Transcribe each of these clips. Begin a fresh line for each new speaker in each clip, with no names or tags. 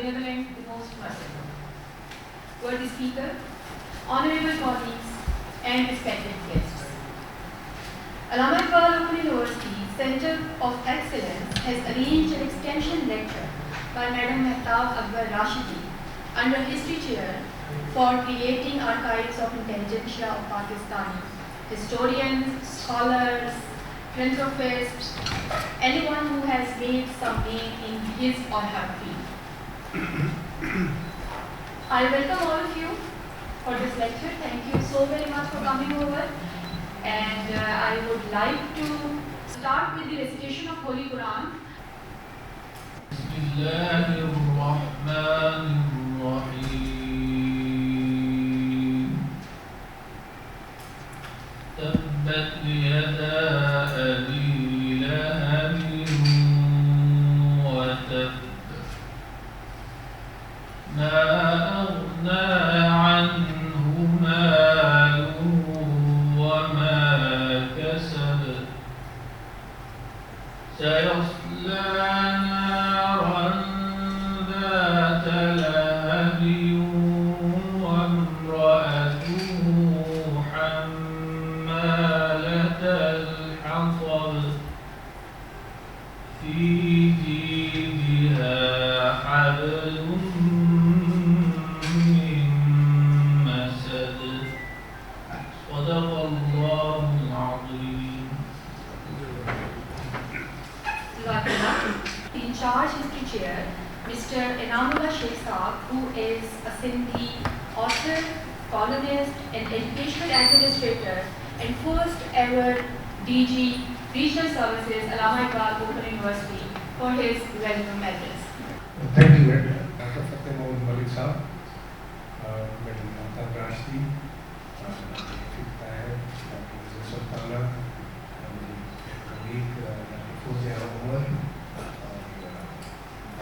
benevolent, the most merciful. Worthy Speaker, honorable colleagues, and respected guests. Allama Iqbal Open University Center of Excellence has arranged an extension lecture by Madam Mehtab Akbar Rashidi under History Chair for creating archives of intelligentsia of Pakistani historians, scholars, philanthropists, anyone who has made some name in his or her field. I welcome all of you for this lecture. Thank you so very much for coming over. And I would like to start with the recitation of Holy Quran.
تبت يدا أبي لهب وتب ما أغنى عنه ماله وما كسب سيصلى نارا ذات لهب وامرأته حمالة الحطب في جيدها حبل من مسد صدق الله العظيم.
In charge history chair, Mr. Enamullah Sheikh Saab, who is a Sindhi author, columnist, and educational administrator, and first ever DG Regional Services, Allama Iqbal Open University, for his welcome address.
Thank you, Dr. Fateh Mahmood Malik Saab, Madam Mehtab Rashidi, Dr. Sultana, colleague Dr. Fozia Umar,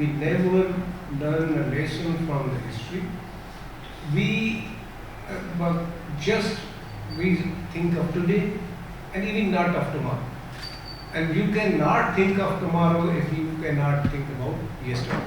We never learn a lesson from the history. We think of today and even not of tomorrow. And you cannot think of tomorrow if you cannot think about yesterday.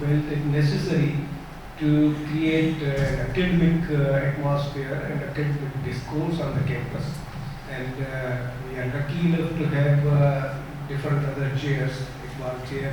felt it necessary to create an academic atmosphere and academic discourse on the campus, and we are lucky enough to have different other chairs. Iqbal chair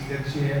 Seegat chair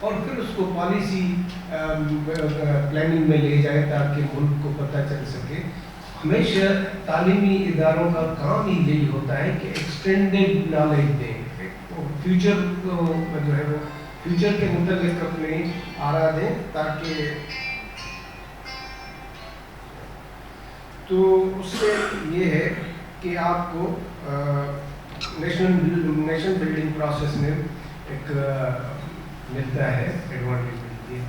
اور پھر اس کو policy planning میں لے جائیں تاکہ ملک کو پتہ چل سکے. ہمیشہ تعلیمی اداروں کا کام ہی یہی ہوتا ہے کہ ایکسٹینڈیڈ نالج دیں, فیوچر کو جو ہے وہ فیوچر کے متعلق اپنے آرا دیں, تاکہ تو اس سے یہ ہے کہ آپ کو نیشن بلڈنگ پروسیس میں ایک ملتا ہے, ایڈوانٹیج ملتی ہے.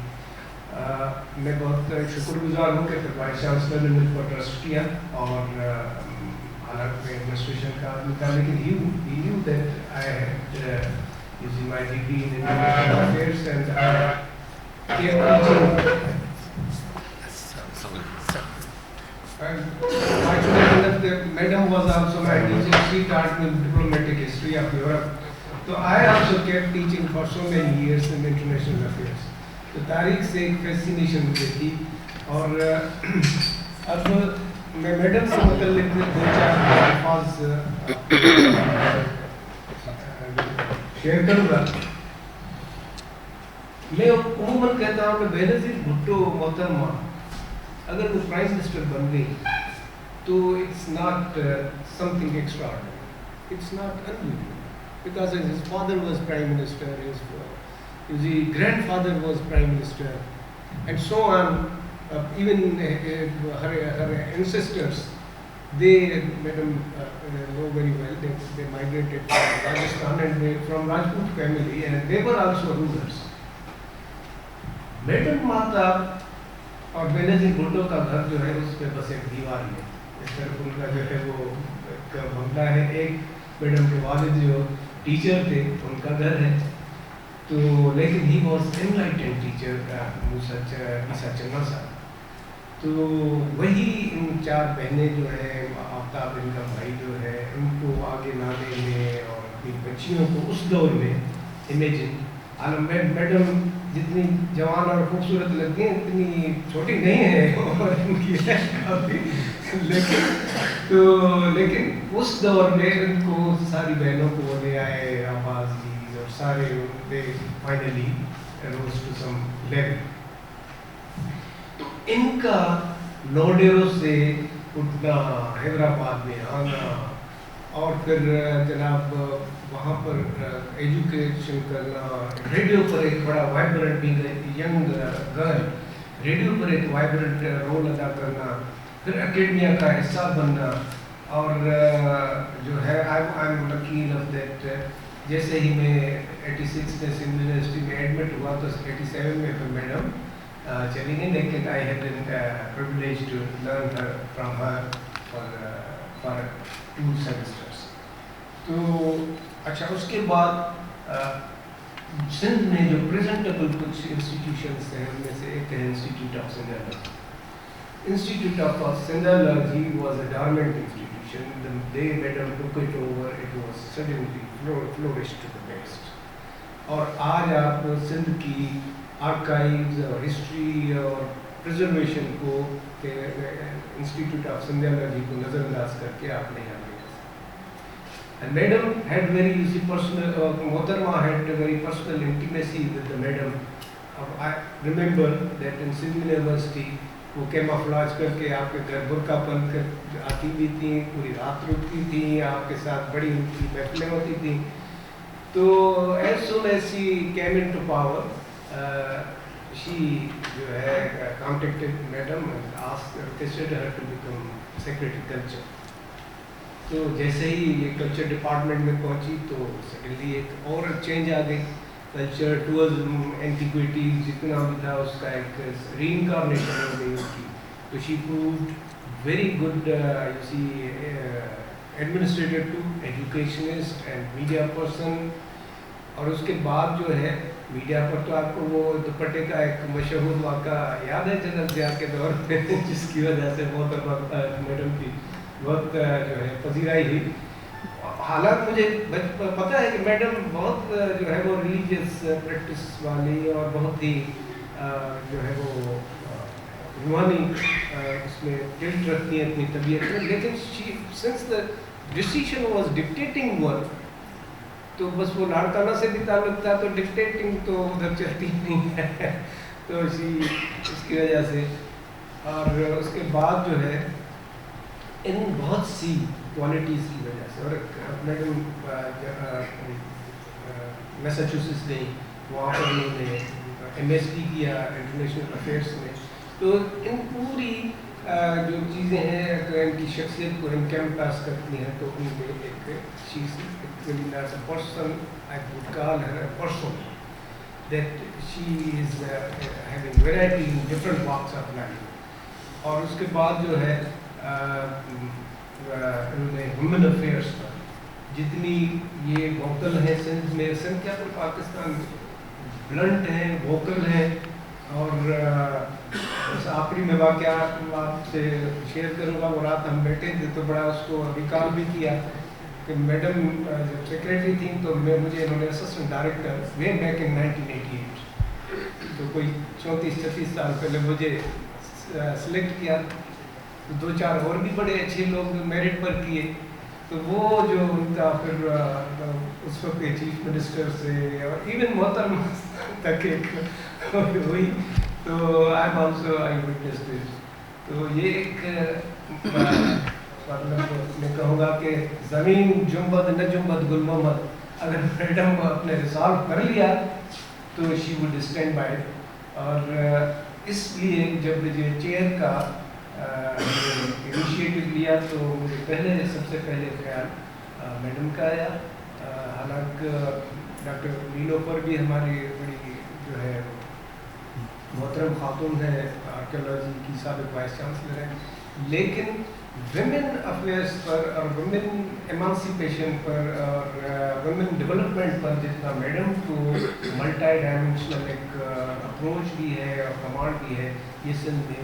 میں بہت شکر گزار ہوں کہ وائس چانسلر نے مجھ پر ٹرسٹ کیا, اور حالانکہ میں ایڈمنسٹریشن کا آدمی تھا, لیکن he knew that I had using my degree in international affairs and I kept teaching. Actually, madam was also my teacher. She taught me diplomatic history of Europe. So I also kept teaching for so many years in international affairs. تو تاریخ سے ایک fascination مجھے تھی, اور اب میں madam سے متعلق 2-4 الفاظ شیئر کروں گا. میں عموماً کہتا ہوں کہ بینظیر بھٹو محترمہ اگر وہ پرائم منسٹر بن گئی تو it's not something extraordinary, it's not unusual, because his father was prime minister, his grandfather was prime minister, and so on. Even her ancestors, they madam know very well that they migrated from Rajasthan and they from Rajput family, and they were also rulers. Madam Mata اور بینظیر بھٹو کا گھر جو ہے اس پہ بس ایک دیوار ہے, اس طرف ان کا جو ہے وہ ایک بنگلہ ہے. ایک میڈم کے والد جو ٹیچر تھے ان کا گھر ہے, تو لیکن ہی واز انلائٹنڈ ٹیچر عیسیٰ چنا صاحب. تو وہی ان 4 بہنیں جو ہیں, آفتاب ان کا بھائی جو ہے, ان کو آگے لانے میں اور اپنی بچیوں کو اس دور میں امیجن, میڈم جتنی جوان اور خوبصورت لگتی ہیں اتنی چھوٹی نہیں ہے اور ان کی لیکن اس دور میں ان کو ساری بہنوں کو لے آئے آواز دی, اور سارے finally rose to some level. تو ان کا نوڈیرو سے اٹھنا, حیدرآباد میں آنا, اور پھر جناب وہاں پر ایجوکیشن کرنا, ریڈیو پر ایک بڑا وائبرنٹ ینگ گرل, ریڈیو پر ایک وائبرنٹ رول ادا کرنا, پھر اکیڈمیا کا حصہ بننا, اور جو ہے I am lucky enough that جیسے ہی میں 86 میں سندھ یونیورسٹی میں ایڈمٹ ہوا تو 87 میں پھر میڈم چلی گئی, لیکن I had been privilege to learn her from her for 2 semesters. تو اچھا, اس کے بعد سندھ میں جو پریزنٹیبل کچھ انسٹیٹیوشنس ہیں ان میں سے ایک ہے institute of Sindh. Institute of Sindh allergy was a dormant institution. The day madam took it over, it was suddenly flourished to the best. اور آج آپ سندھ کی آرکائیوز اور ہسٹری اور پرزرویشن کو انسٹیٹیوٹ آف سندھ الرجی کو نظر انداز کر کے آپ نہیں آ گئے. And madam had very personal, Mohtarma had a very personal intimacy with the madam. I remember that in Sindh University, وہ کیمافلاج کر کے آپ کے گھر برقع پہن کر آتی بھی تھیں, پوری رات رکتی تھیں, آپ کے ساتھ بڑی ان کی محفلیں ہوتی تھیں. تو as soon as she came into power, she جو ہے contacted madam and asked, requested her to become secretary culture. تو جیسے ہی یہ کلچر ڈپارٹمنٹ میں پہنچی تو سڈنلی ایک اور چینج آ گئی. کلچر ٹورزم اینٹیکویٹیز جتنا بھی تھا اس کا ایک ری انکارنیشن ہو گئی اس کی. تو she proved very good you see administrator too, educationist and media person. اور اس کے بعد جو ہے میڈیا پر تو آپ کو وہ دوپٹے کا ایک مشہور واقعہ یاد ہے جنرل ضیاء کے دور میں, جس کی وجہ سے بہت میڈم کی بہت جو ہے پذیرائی ہوئی. حالانکہ مجھے پتہ ہے کہ میڈم بہت جو ہے وہ ریلیجیس پریکٹس والی اور بہت ہی جو ہے وہ روحانی اس میں ٹلٹ رکھتی ہیں اپنی طبیعت میں, لیکن since the decision was dictating one, تو بس وہ لاڑکانہ سے بھی تعلق تھا, تو ڈکٹیٹنگ تو ادھر چلتی نہیں ہے تو اس کی وجہ سے. اور اس کے بعد جو ہے ان بہت سی کوالٹیز کی وجہ سے, اور میڈم میساچوسٹس گئی, وہاں پر انہوں نے ایم ایس ٹی کیا انٹرنیشنل افیئرس میں. تو ان پوری جو چیزیں ہیں اگر ان کی شخصیت کو انکیمپاس کرتی ہیں تو ان میں ایک چیز person I would call Hare person that she is having variety in different walks of life. اور اس کے بعد جو ہے انہوں نے ویمن افیئرس پر جتنی یہ ووکل ہیں سندھ میں, سندھ کیا پورے پاکستان میں بلنٹ ہیں, ووکل ہیں. اور بس آخری میں واقعہ آپ سے شیئر کروں گا. وہ رات ہم بیٹھے تھے تو بڑا اس کو ریکال بھی کیا کہ میڈم جب سیکریٹری تھیں تو مجھے انہوں نے assistant director way back in 1988 تو کوئی 34-36 سال پہلے مجھے سلیکٹ کیا. تو 2-4 اور بھی بڑے اچھے لوگ میرٹ پر کیے. تو وہ جو ان کا پھر اس وقت کے چیف منسٹر سے اور ایون محترم تک ایک ہوئی. تو I am also eye witness this. تو یہ ایک مطلب میں کہوں گا کہ زمین جنبد نہ جنبد گل محمد, اگر میڈم اپنے ریزالو کر لیا تو شی وڈ اسٹینڈ بائی. اور اس لیے جب مجھے چیئر کا انیشیٹو لیا تو مجھے سب سے پہلے خیال میڈم کا آیا. حالانکہ ڈاکٹر نیلوفر بھی ہماری بڑی جو ہے محترم خاتون ہے, آرکیولوجی کی سابق وائس چانسلر ہیں, لیکن ویمن افیئرس پر اور ویمن ایمانسیپیشن پر اور ویمن ڈیولپمنٹ پر جتنا میڈم کو ملٹی ڈائمینشنل ایک اپروچ بھی ہے اور کمانڈ بھی ہے, یہ سندھ میں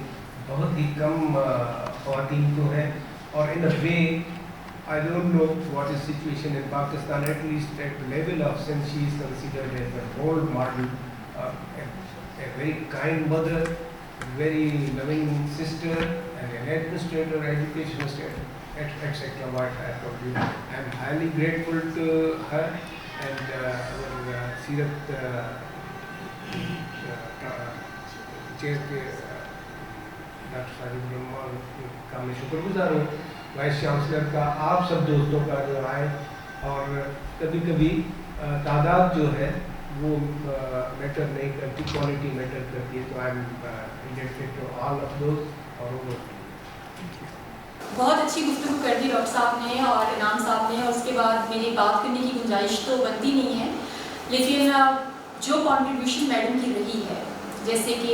بہت ہی کم خواتین کو ہے. اور ان اے وے I don't know what is situation in Pakistan, at least at the level of Sindh, she is considered as a role model, a very kind mother, very loving sister, and an administrator, educationist, etc. What I told you, I am highly grateful to her and our Seerat chair ke Dr. Sajid Rahman کا میں شکر گزار ہوں, vice chancellor کا, آپ سب دوستوں کا جو آئے. اور کبھی کبھی تعداد جو ہے وہ میٹر نہیں کرتی, کوالٹی میٹر کرتی ہے. تو I am indebted to all of those. اور
بہت اچھی گفتگو کر دی ڈاکٹر صاحب نے اور انعام صاحب نے, اور اس کے بعد میری بات کرنے کی گنجائش تو بنتی نہیں ہے, لیکن جو کنٹریبیوشن میڈم کی رہی ہے, جیسے کہ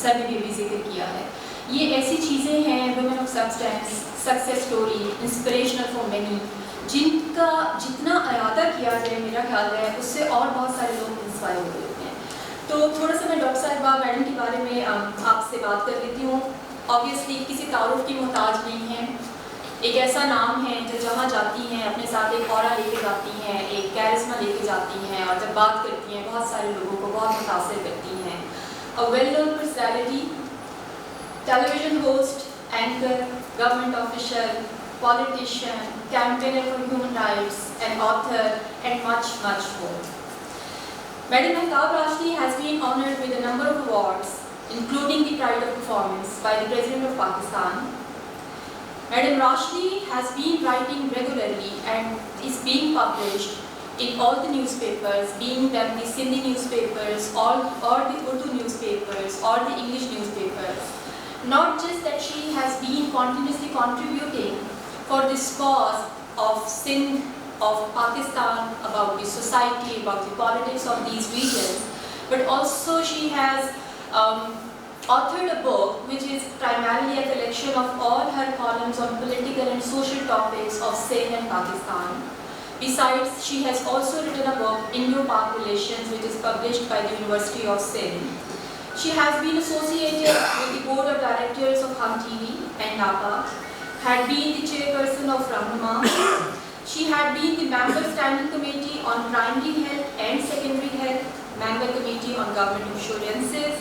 سر نے بھی ذکر کیا ہے, یہ ایسی چیزیں ہیں women of substance, success story, inspirational for many, جن کا جتنا اعادہ کیا جائے میرا خیال ہے اس سے اور بہت سارے لوگ انسپائر ہو رہے ہیں. تو تھوڑا سا میں ڈاکٹر صاحبہ میڈم کے بارے میں آپ سے بات کر لیتی ہوں. آبویسلی کسی تعارف کی محتاج نہیں ہے, ایک ایسا نام ہے جو جہاں جاتی ہیں اپنے ساتھ ایک اورا لے کے جاتی ہیں, ایک کیرزما لے کے جاتی ہیں, اور جب بات کرتی ہیں بہت سارے لوگوں کو بہت متاثر کرتی ہیں. A well-known personality, television host, anchor, government official, politician, campaigner for human rights, and author, and much, much more. Madam Mehtab Rashidi has been honored with a number of awards, including the Pride of Performance by the President of Pakistan. Madam Rashidi has been writing regularly and is being published in all the newspapers, being them the Sindhi newspapers or the Urdu newspapers or the English newspapers. Not just that she has been continuously contributing for this cause of Sindh, of Pakistan, about the society, about the politics of these regions, but also she has authored a book which is primarily a collection of all her columns on political and social topics of Sindh and Pakistan. Besides, she has also written a book, Indo-Pak Relations, which is published by the University of Sindh. She has been associated with the board of directors of Hum TV and NAPA, had been the chairperson of Rahnuma. She had been the member standing committee on primary health and secondary health, member committee on government insurances,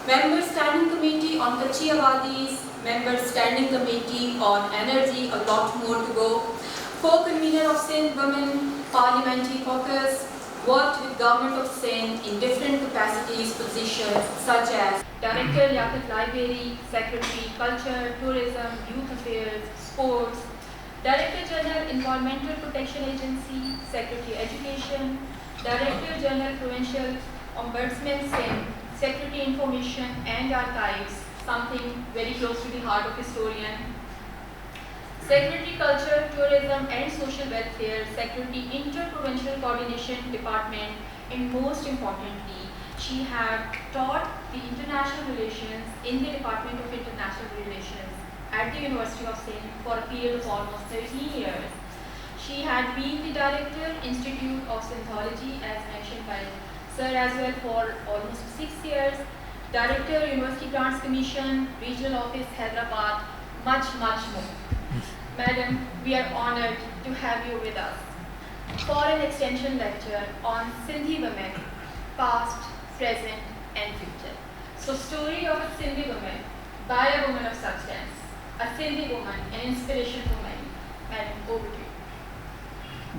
member standing committee on Kachi Awadis, member standing committee on energy, a lot more to go. Co-convener of Sindh Women parliamentary caucus, worked with Government of Sindh in different capacities, positions such as
Director Liaquat Library, Secretary Culture, Tourism, Youth Affairs, Sports, Director General Environmental Protection Agency, Secretary Education, Director General Provincial Ombudsman Sindh, Secretary Information and Archives, something very close to the heart of historian, Secretary Culture, Tourism and Social Welfare, Secretary Inter-Provincial Coordination Department, and most importantly, she had taught the international relations in the Department of International Relations at the University of Sindh for a period of almost 13 years. She had been the Director, Institute of Sindhology, as mentioned by Sir as well, for almost 6 years, Director, University Grants Commission, Regional Office, Hyderabad, much more. Madam, we are honored to have you with us for an extension lecture on Sindhi women, past, present and future. So, story of a Sindhi woman by a woman of substance, a Sindhi woman, an inspiration for many. Madam, over to you.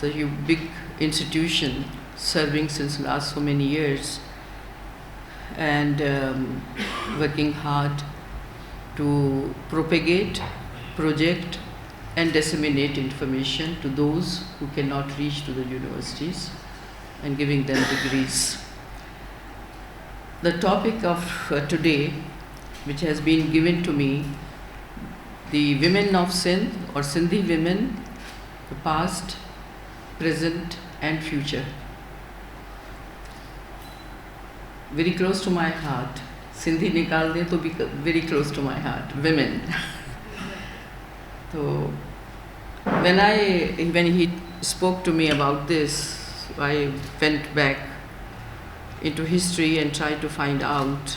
such a big institution serving since last so many years and working hard to propagate, project and disseminate information to those who cannot reach to the universities and giving them degrees. The topic of today, which has been given to me, the women of Sindh or Sindhi women, the past, present and future. Very close to my heart. Sindhi nikal de to be very close to my heart. Women. So when he spoke to me about this, I went back into history and tried to find out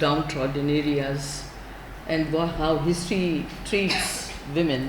downtrodden areas and how history treats women.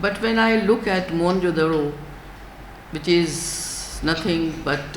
But when I look at Mohenjo-daro, which is nothing but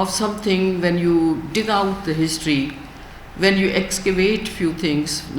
of something, when you dig out the history, when you excavate few things,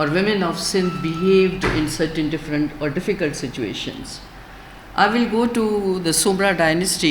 or women of Sindh behaved in certain different or difficult situations. I will go to the Sumra dynasty,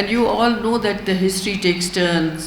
And you all know that the history takes turns.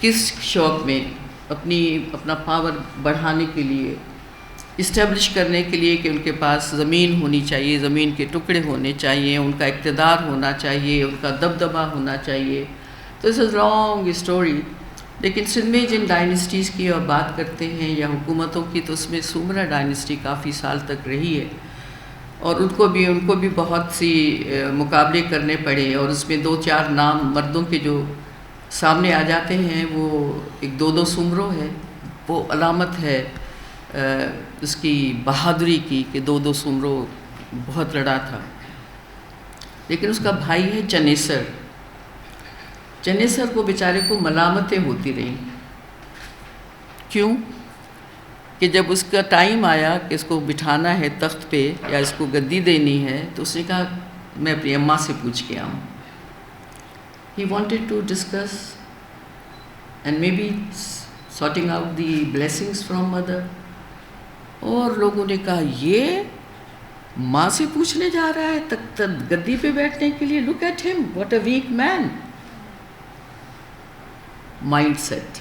کس شوق میں اپنا power بڑھانے کے لیے، establish کرنے کے لیے کہ ان کے پاس زمین ہونی چاہیے، زمین کے ٹکڑے ہونے چاہیے، ان کا اقتدار ہونا چاہیے، ان کا دبدبہ ہونا چاہیے. تو اس از لانگ اسٹوری. لیکن سندھ میں جن ڈائنسٹیز کی آپ بات کرتے ہیں یا حکومتوں کی، تو اس میں سومرا ڈائنسٹی کافی سال تک رہی ہے، اور ان کو بھی بہت سی مقابلے کرنے پڑے، اور اس میں 2-4 نام مردوں کے جو سامنے آ جاتے ہیں وہ ایک دودو سومرو ہے. وہ علامت ہے اس کی بہادری کی کہ دودو سومرو بہت لڑا تھا. لیکن اس کا بھائی ہے چنیسر. چنیسر کو بیچارے کو ملامتیں ہوتی رہیں. کیوں؟ کہ جب اس کا ٹائم آیا کہ اس کو بٹھانا ہے تخت پہ یا اس کو گدی دینی ہے، تو اس نے کہا میں اپنی اماں سے پوچھ کے آؤں. He wanted to discuss and maybe sorting out the blessings from mother. اور لوگوں نے کہا یہ ماں سے پوچھنے جا رہا ہے تک گدی پہ بیٹھنے کے لیے. Look at him, what a weak man. Mindset.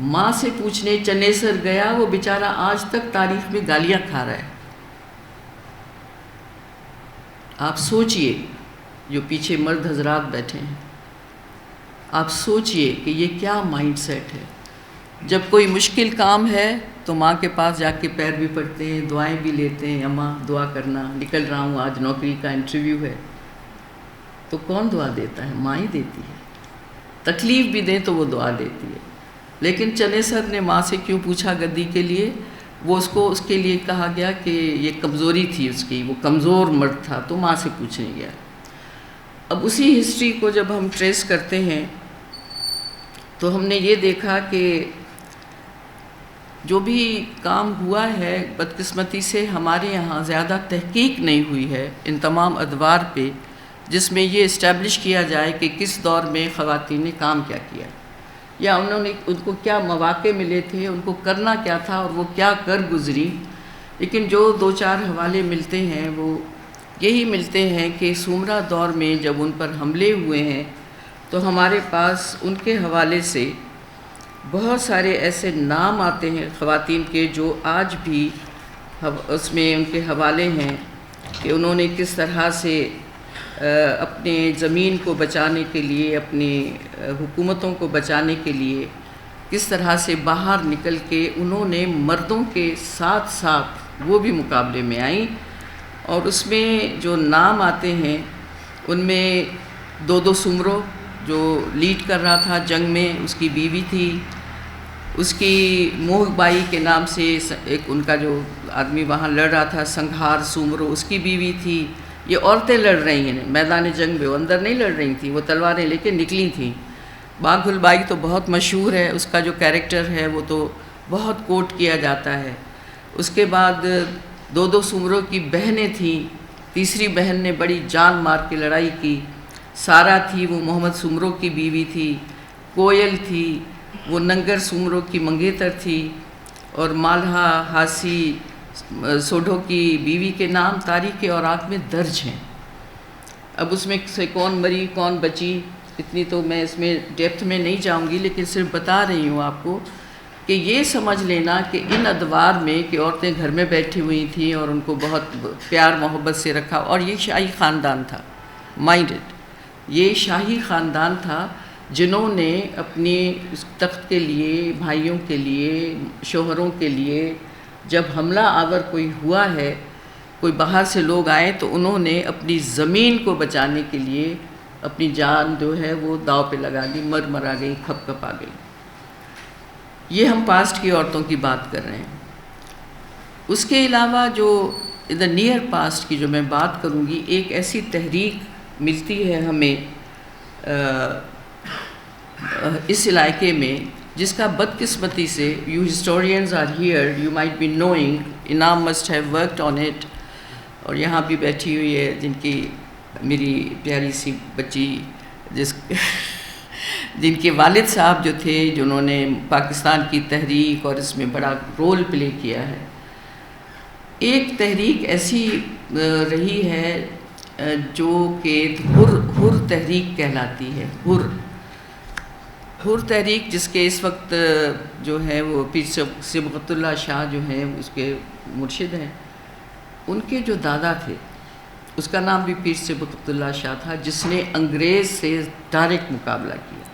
ماں سے پوچھنے چنیسر گیا، وہ بیچارہ آج تک تاریخ میں گالیاں کھا رہا ہے. آپ سوچئے، جو پیچھے مرد حضرات بیٹھے ہیں، آپ سوچئے کہ یہ کیا مائنڈ سیٹ ہے. جب کوئی مشکل کام ہے تو ماں کے پاس جا کے پیر بھی پڑتے ہیں، دعائیں بھی لیتے ہیں، اماں دعا کرنا، نکل رہا ہوں آج نوکری کا انٹرویو ہے. تو کون دعا دیتا ہے؟ ماں ہی دیتی ہے. تکلیف بھی دیں تو وہ دعا دیتی ہے. لیکن چنیسر نے ماں سے کیوں پوچھا گدی کے لیے؟ وہ اس کے لیے کہا گیا کہ یہ کمزوری تھی اس کی، وہ کمزور مرد تھا، تو ماں سے پوچھنے گیا. اب اسی ہسٹری کو جب ہم ٹریس کرتے ہیں تو ہم نے یہ دیکھا کہ جو بھی کام ہوا ہے، بدقسمتی سے ہمارے یہاں زیادہ تحقیق نہیں ہوئی ہے ان تمام ادوار پہ، جس میں یہ اسٹیبلش کیا جائے کہ کس دور میں خواتین نے کام کیا کیا، یا ان کو کیا مواقع ملے تھے، ان کو کرنا کیا تھا اور وہ کیا کر گزری. لیکن جو 2-4 حوالے ملتے ہیں وہ یہی ملتے ہیں کہ سومرا دور میں جب ان پر حملے ہوئے ہیں تو ہمارے پاس ان کے حوالے سے بہت سارے ایسے نام آتے ہیں خواتین کے جو آج بھی اس میں ان کے حوالے ہیں کہ انہوں نے کس طرح سے اپنے زمین کو بچانے کے لیے، اپنی حکومتوں کو بچانے کے لیے کس طرح سے باہر نکل کے انہوں نے مردوں کے ساتھ ساتھ وہ بھی مقابلے میں آئیں. اور اس میں جو نام آتے ہیں ان میں دودو سومرو جو لیڈ کر رہا تھا جنگ میں، اس کی بیوی تھی، اس کی موہ بائی کے نام سے ایک ان کا جو آدمی وہاں لڑ رہا تھا سنگھار سومرو، اس کی بیوی تھی. یہ عورتیں لڑ رہی ہیں میدان جنگ میں، وہ اندر نہیں لڑ رہی تھیں، وہ تلواریں لے کے نکلی تھیں. باگھل بائی تو بہت مشہور ہے، اس کا جو کیریکٹر ہے وہ تو بہت کوٹ کیا جاتا ہے. اس کے بعد دودو سومرو کی بہنیں تھیں. تیسری بہن نے بڑی جان مار کے لڑائی کی. سارا تھی، وہ محمد سومرو کی بیوی تھی. کوئل تھی، وہ ننگر سومرو کی منگیتر تھی. اور مالہا ہاسی سوڈھو کی بیوی کے نام تاریخ اوراق میں درج ہیں. اب اس میں سے کون مری کون بچی اتنی تو میں اس میں ڈیپتھ میں نہیں جاؤں گی، لیکن صرف بتا رہی ہوں آپ کو کہ یہ سمجھ لینا کہ ان ادوار میں کہ عورتیں گھر میں بیٹھی ہوئی تھیں اور ان کو بہت پیار محبت سے رکھا. اور یہ شاہی خاندان تھا، مائنڈڈ، یہ شاہی خاندان تھا جنہوں نے اپنی تخت کے لیے، بھائیوں کے لیے، شوہروں کے لیے جب حملہ آور کوئی ہوا ہے، کوئی باہر سے لوگ آئے تو انہوں نے اپنی زمین کو بچانے کے لیے اپنی جان جو ہے وہ داؤ پہ لگا دی، مرا گئی، کھپ کھپ آ گئی. یہ ہم پاسٹ کی عورتوں کی بات کر رہے ہیں. اس کے علاوہ جو ان دا نیئر پاسٹ کی جو میں بات کروں گی، ایک ایسی تحریک ملتی ہے ہمیں اس علاقے میں جس کا بدقسمتی سے you historians are here, you might be knowing, Inam must have worked on it. اور یہاں بھی بیٹھی ہوئی ہے جن کی میری پیاری سی بچی جن کے والد صاحب جو تھے، جنہوں نے پاکستان کی تحریک اور اس میں بڑا رول پلے کیا ہے. ایک تحریک ایسی رہی ہے جو کہ حر تحریک کہلاتی ہے. حر حر تحریک جس کے اس وقت جو ہے وہ پیر صبغت اللہ شاہ جو ہیں اس کے مرشد ہیں، ان کے جو دادا تھے اس کا نام بھی پیر صبغت اللہ شاہ تھا، جس نے انگریز سے ڈائریکٹ مقابلہ کیا۔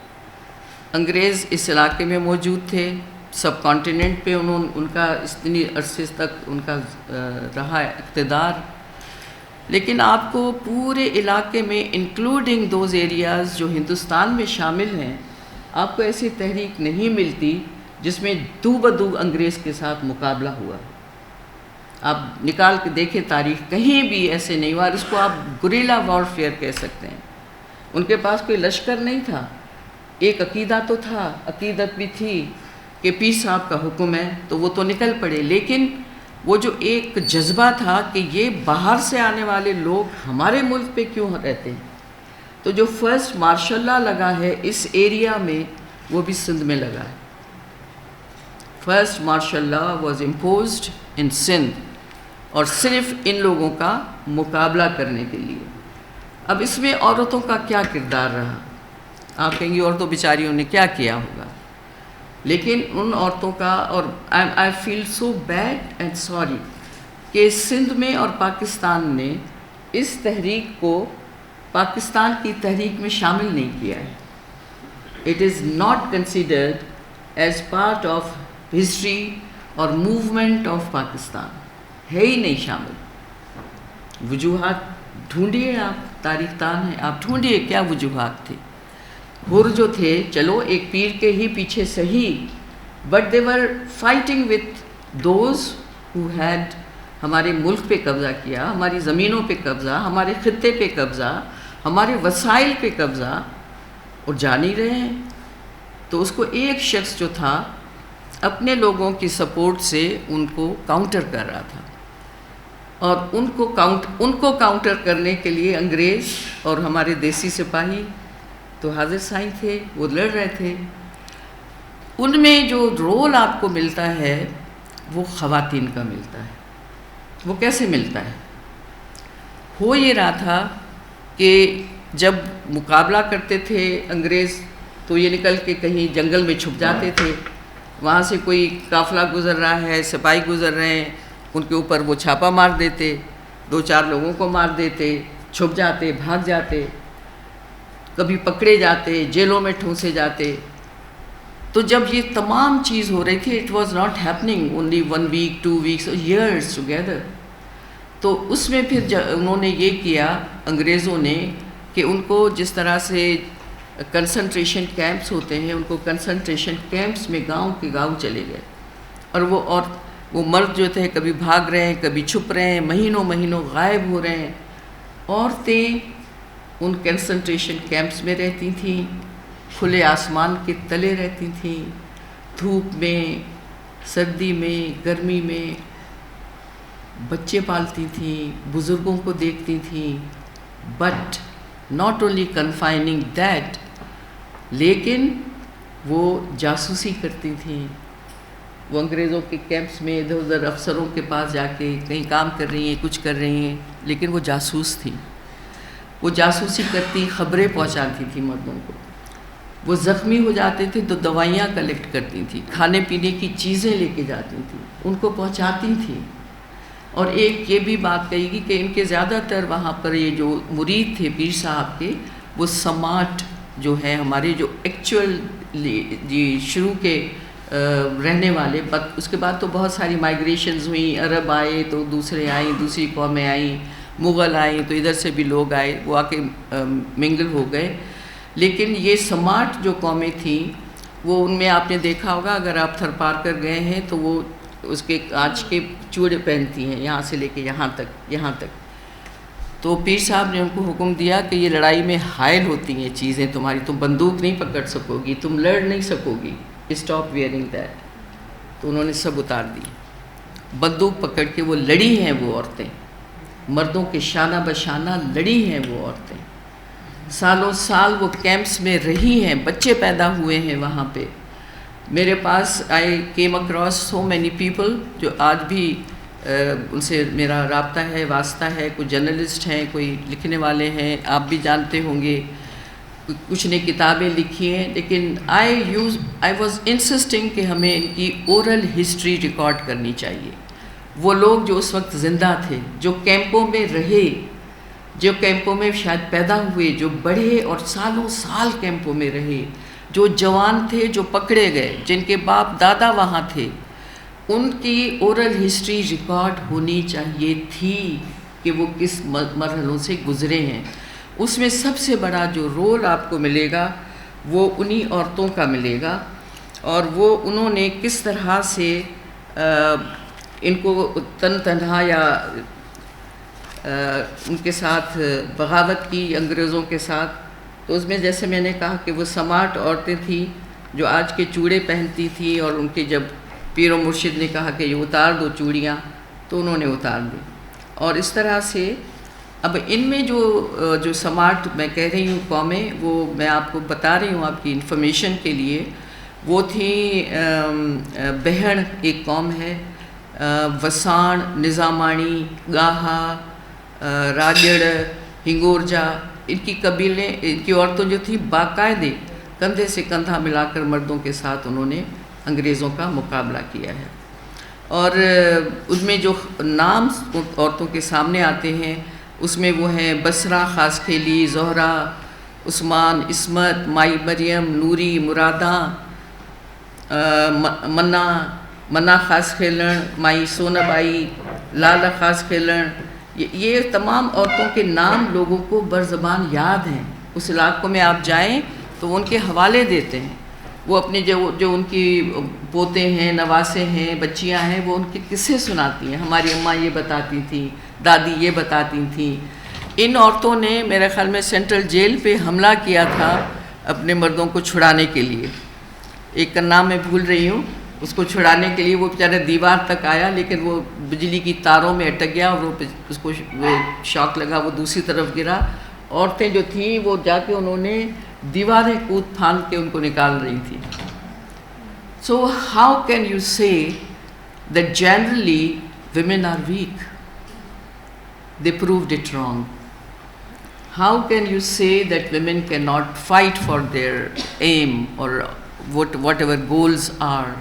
انگریز اس علاقے میں موجود تھے، سب کانٹیننٹ پہ ان کا اتنی عرصے تک ان کا رہا اقتدار، لیکن آپ کو پورے علاقے میں انکلوڈنگ دوز ایریاز جو ہندوستان میں شامل ہیں، آپ کو ایسی تحریک نہیں ملتی جس میں دو بدو انگریز کے ساتھ مقابلہ ہوا۔ آپ نکال کے دیکھیں تاریخ، کہیں بھی ایسے نہیں ہوا، اور اس کو آپ گریلا وارفیئر کہہ سکتے ہیں۔ ان کے پاس کوئی لشکر نہیں تھا، ایک عقیدہ تو تھا، عقیدت بھی تھی کہ پیر صاحب کا حکم ہے تو وہ تو نکل پڑے، لیکن وہ جو ایک جذبہ تھا کہ یہ باہر سے آنے والے لوگ ہمارے ملک پہ کیوں رہتے ہیں، تو جو فرسٹ مارشل لا لگا ہے اس ایریا میں وہ بھی سندھ میں لگا ہے۔ First martial law was imposed in Sindh, اور صرف ان لوگوں کا مقابلہ کرنے کے لیے۔ اب اس میں عورتوں کا کیا کردار رہا؟ آپ کہیں گی عورتوں بیچاریوں نے کیا کیا ہوگا، لیکن ان عورتوں کا، اور آئی فیل سو بیڈ اینڈ سوری کہ سندھ میں اور پاکستان نے اس تحریک کو پاکستان کی تحریک میں شامل نہیں کیا ہے۔ It is not considered as part of history اور موومنٹ آف پاکستان، ہے ہی نہیں شامل۔ وجوہات ڈھونڈیے، آپ تاریخ دان ہیں، آپ ڈھونڈیے کیا وجوہات تھے۔ حر جو تھے چلو ایک پیر کے ہی پیچھے صحیح، but they were fighting with those who had ہمارے ملک پہ قبضہ کیا، ہماری زمینوں پہ قبضہ، ہمارے خطے پہ قبضہ، ہمارے وسائل پہ قبضہ، اور جا نہیں رہے ہیں۔ تو اس کو ایک شخص جو تھا اپنے لوگوں کی سپورٹ سے ان کو کاؤنٹر کر رہا تھا، اور ان کو کاؤنٹر کرنے کے لیے انگریز اور ہمارے دیسی سپاہی تو حاضر سائیں تھے، وہ لڑ رہے تھے۔ ان میں جو رول آپ کو ملتا ہے وہ خواتین کا ملتا ہے۔ وہ کیسے ملتا ہے؟ ہو یہ رہا تھا کہ جب مقابلہ کرتے تھے انگریز تو یہ نکل کے کہیں جنگل میں چھپ جاتے تھے، وہاں سے کوئی قافلہ گزر رہا ہے، سپاہی گزر رہے ہیں، ان کے اوپر وہ چھاپا مار دیتے، 2-4 لوگوں کو مار دیتے، چھپ جاتے، بھاگ جاتے، کبھی پکڑے جاتے، جیلوں میں ٹھونسے جاتے۔ تو جب یہ تمام چیز ہو رہی تھی، it was not happening only 1 week 2 weeks years together. تو اس میں پھر انہوں نے یہ کیا انگریزوں نے کہ ان کو جس طرح سے کنسنٹریشن کیمپس ہوتے ہیں، ان کو کنسنٹریشن کیمپس میں گاؤں کے گاؤں چلے گئے، اور وہ مرد جو تھے کبھی بھاگ رہے ہیں، کبھی چھپ رہے ہیں، مہینوں مہینوں غائب ہو رہے ہیں۔ عورتیں ان کنسنٹریشن کیمپس میں رہتی تھیں، کھلے آسمان کے تلے رہتی تھیں، دھوپ میں، سردی میں، گرمی میں، بچے پالتی تھیں، بزرگوں کو دیکھتی تھیں، بٹ ناٹ اونلی کنفائننگ دیٹ، لیکن وہ جاسوسی کرتی تھیں۔ وہ انگریزوں کے کیمپس میں ادھر ادھر افسروں کے پاس جا کے کہیں کام کر رہی ہیں، کچھ کر رہی ہیں، لیکن وہ جاسوس تھیں۔ وہ جاسوسی کرتی، خبریں پہنچاتی تھیں مردوں کو۔ وہ زخمی ہو جاتے تھے تو دوائیاں کلیکٹ کرتی تھیں، کھانے پینے کی چیزیں لے کے جاتی تھیں، ان کو پہنچاتی تھیں۔ اور ایک یہ بھی بات کہی گی کہ ان کے زیادہ تر وہاں پر یہ جو مرید تھے پیر صاحب کے، وہ سماٹ جو ہے ہمارے جو ایکچوئل شروع کے رہنے والے، اس کے بعد تو بہت ساری مائیگریشنز ہوئیں، عرب آئے تو دوسرے آئیں، دوسری قومیں آئیں، مغل آئیں تو ادھر سے بھی لوگ آئے، وہ آ کے منگل ہو گئے۔ لیکن یہ سماٹ جو قومیں تھیں وہ ان میں آپ نے دیکھا ہوگا، اگر آپ تھر پار کر گئے ہیں تو وہ اس کے کانچ کے چوڑے پہنتی ہیں یہاں سے لے کے یہاں تک۔ تو پیر صاحب نے ان کو حکم دیا کہ یہ لڑائی میں حائل ہوتی ہیں چیزیں تمہاری، تم بندوق نہیں پکڑ سکو گی، تم لڑ نہیں سکو گی، اسٹاپ ویئرنگ دیٹ۔ تو انہوں نے سب اتار دی، بندوق پکڑ کے وہ لڑی ہیں وہ عورتیں، مردوں کے شانہ بشانہ لڑی ہیں وہ عورتیں، سالوں سال وہ کیمپس میں رہی ہیں، بچے پیدا ہوئے ہیں وہاں پہ۔ میرے پاس I came across so many people جو آج بھی ان سے میرا رابطہ ہے، واسطہ ہے، کوئی جرنلسٹ ہیں، کوئی لکھنے والے ہیں، آپ بھی جانتے ہوں گے، کچھ نے کتابیں لکھی ہیں، لیکن آئی واز انسسٹنگ کہ ہمیں ان کی اورل ہسٹری ریکارڈ کرنی چاہیے. وہ لوگ جو اس وقت زندہ تھے، جو کیمپوں میں رہے، جو کیمپوں میں شاید پیدا ہوئے، جو بڑھے اور سالوں سال کیمپوں میں رہے، جو جوان تھے، جو پکڑے گئے، جن کے باپ دادا وہاں تھے، ان کی اورل ہسٹری ریکارڈ ہونی چاہیے تھی کہ وہ کس مرحلوں سے گزرے ہیں. اس میں سب سے بڑا جو رول آپ کو ملے گا وہ انہی عورتوں کا ملے گا، اور وہ انہوں نے کس طرح سے ان کو تنہا یا ان کے ساتھ بغاوت کی انگریزوں کے ساتھ. تو اس میں جیسے میں نے کہا کہ وہ سمارٹ عورتیں تھیں جو آج کے چوڑے پہنتی تھیں، اور ان کے جب پیر و مرشد نے کہا کہ یہ اتار دو چوڑیاں تو انہوں نے اتار دی. اور اس طرح سے اب ان میں جو سمارٹ میں کہہ رہی ہوں قومیں، وہ میں آپ کو بتا رہی ہوں آپ کی انفارمیشن کے لیے. وہ تھیں بہن ایک قوم ہے، وسان، نظامانی، گاہا، راجڑ، ہنگورجا، ان کی قبیلیں، ان کی عورتوں جو تھیں باقاعدے کندھے سے کندھا ملا کر مردوں کے ساتھ انہوں نے انگریزوں کا مقابلہ کیا ہے. اور ان میں جو نام عورتوں کے سامنے آتے ہیں اس میں وہ ہیں بسرا خاص کھیلی، زہرا، عثمان، عصمت، مائی مریم، نوری، مراداں، منا خاص کھیلن، مائی سونا بائی، لالا خاص کھیلن. یہ تمام عورتوں کے نام لوگوں کو برزبان یاد ہیں. اس علاقوں میں آپ جائیں تو وہ ان کے حوالے دیتے ہیں. وہ اپنے جو ان کی پوتے ہیں، نواسے ہیں، بچیاں ہیں، وہ ان کے قصے سناتی ہیں. ہماری اماں یہ بتاتی تھیں، دادی یہ بتاتی تھیں. ان عورتوں نے میرے خیال میں سینٹرل جیل پہ حملہ کیا تھا اپنے مردوں کو چھڑانے کے لیے. ایک کا نام میں بھول رہی ہوں. اس کو چھڑانے کے لیے وہ بیچارہ دیوار تک آیا، لیکن وہ بجلی کی تاروں میں اٹک گیا اور اس کو شاک لگا، وہ دوسری طرف گرا. عورتیں جو تھیں وہ جا کے انہوں نے دیواریں کود پھاند کے ان کو نکال رہی تھیں. سو ہاؤ کین یو سے that generally women are weak? They proved it wrong. How can you say that women cannot fight for their aim or whatever goals are,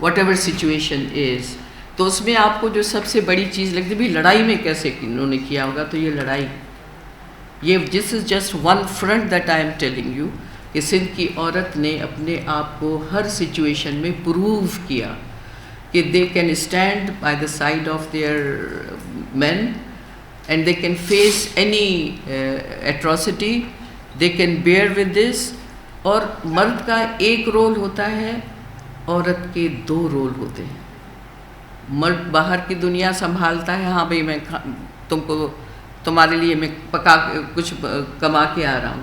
whatever situation is? تو اس میں آپ کو جو سب سے بڑی چیز لگتی ہے، لڑائی میں کیسے انہوں نے کیا ہوگا. تو یہ لڑائی، یہ this is just one front that I am telling you کہ سندھ کی عورت نے اپنے آپ کو ہر سچویشن میں پروو کیا کہ they can stand by the side of their men and they can face any atrocity, they can bear with this. اور مرد کا ایک رول ہوتا ہے، عورت کے دو رول ہوتے ہیں. مرد باہر کی دنیا سنبھالتا ہے، ہاں بھئی میں تمہارے لیے میں کچھ کما کے آ رہا ہوں.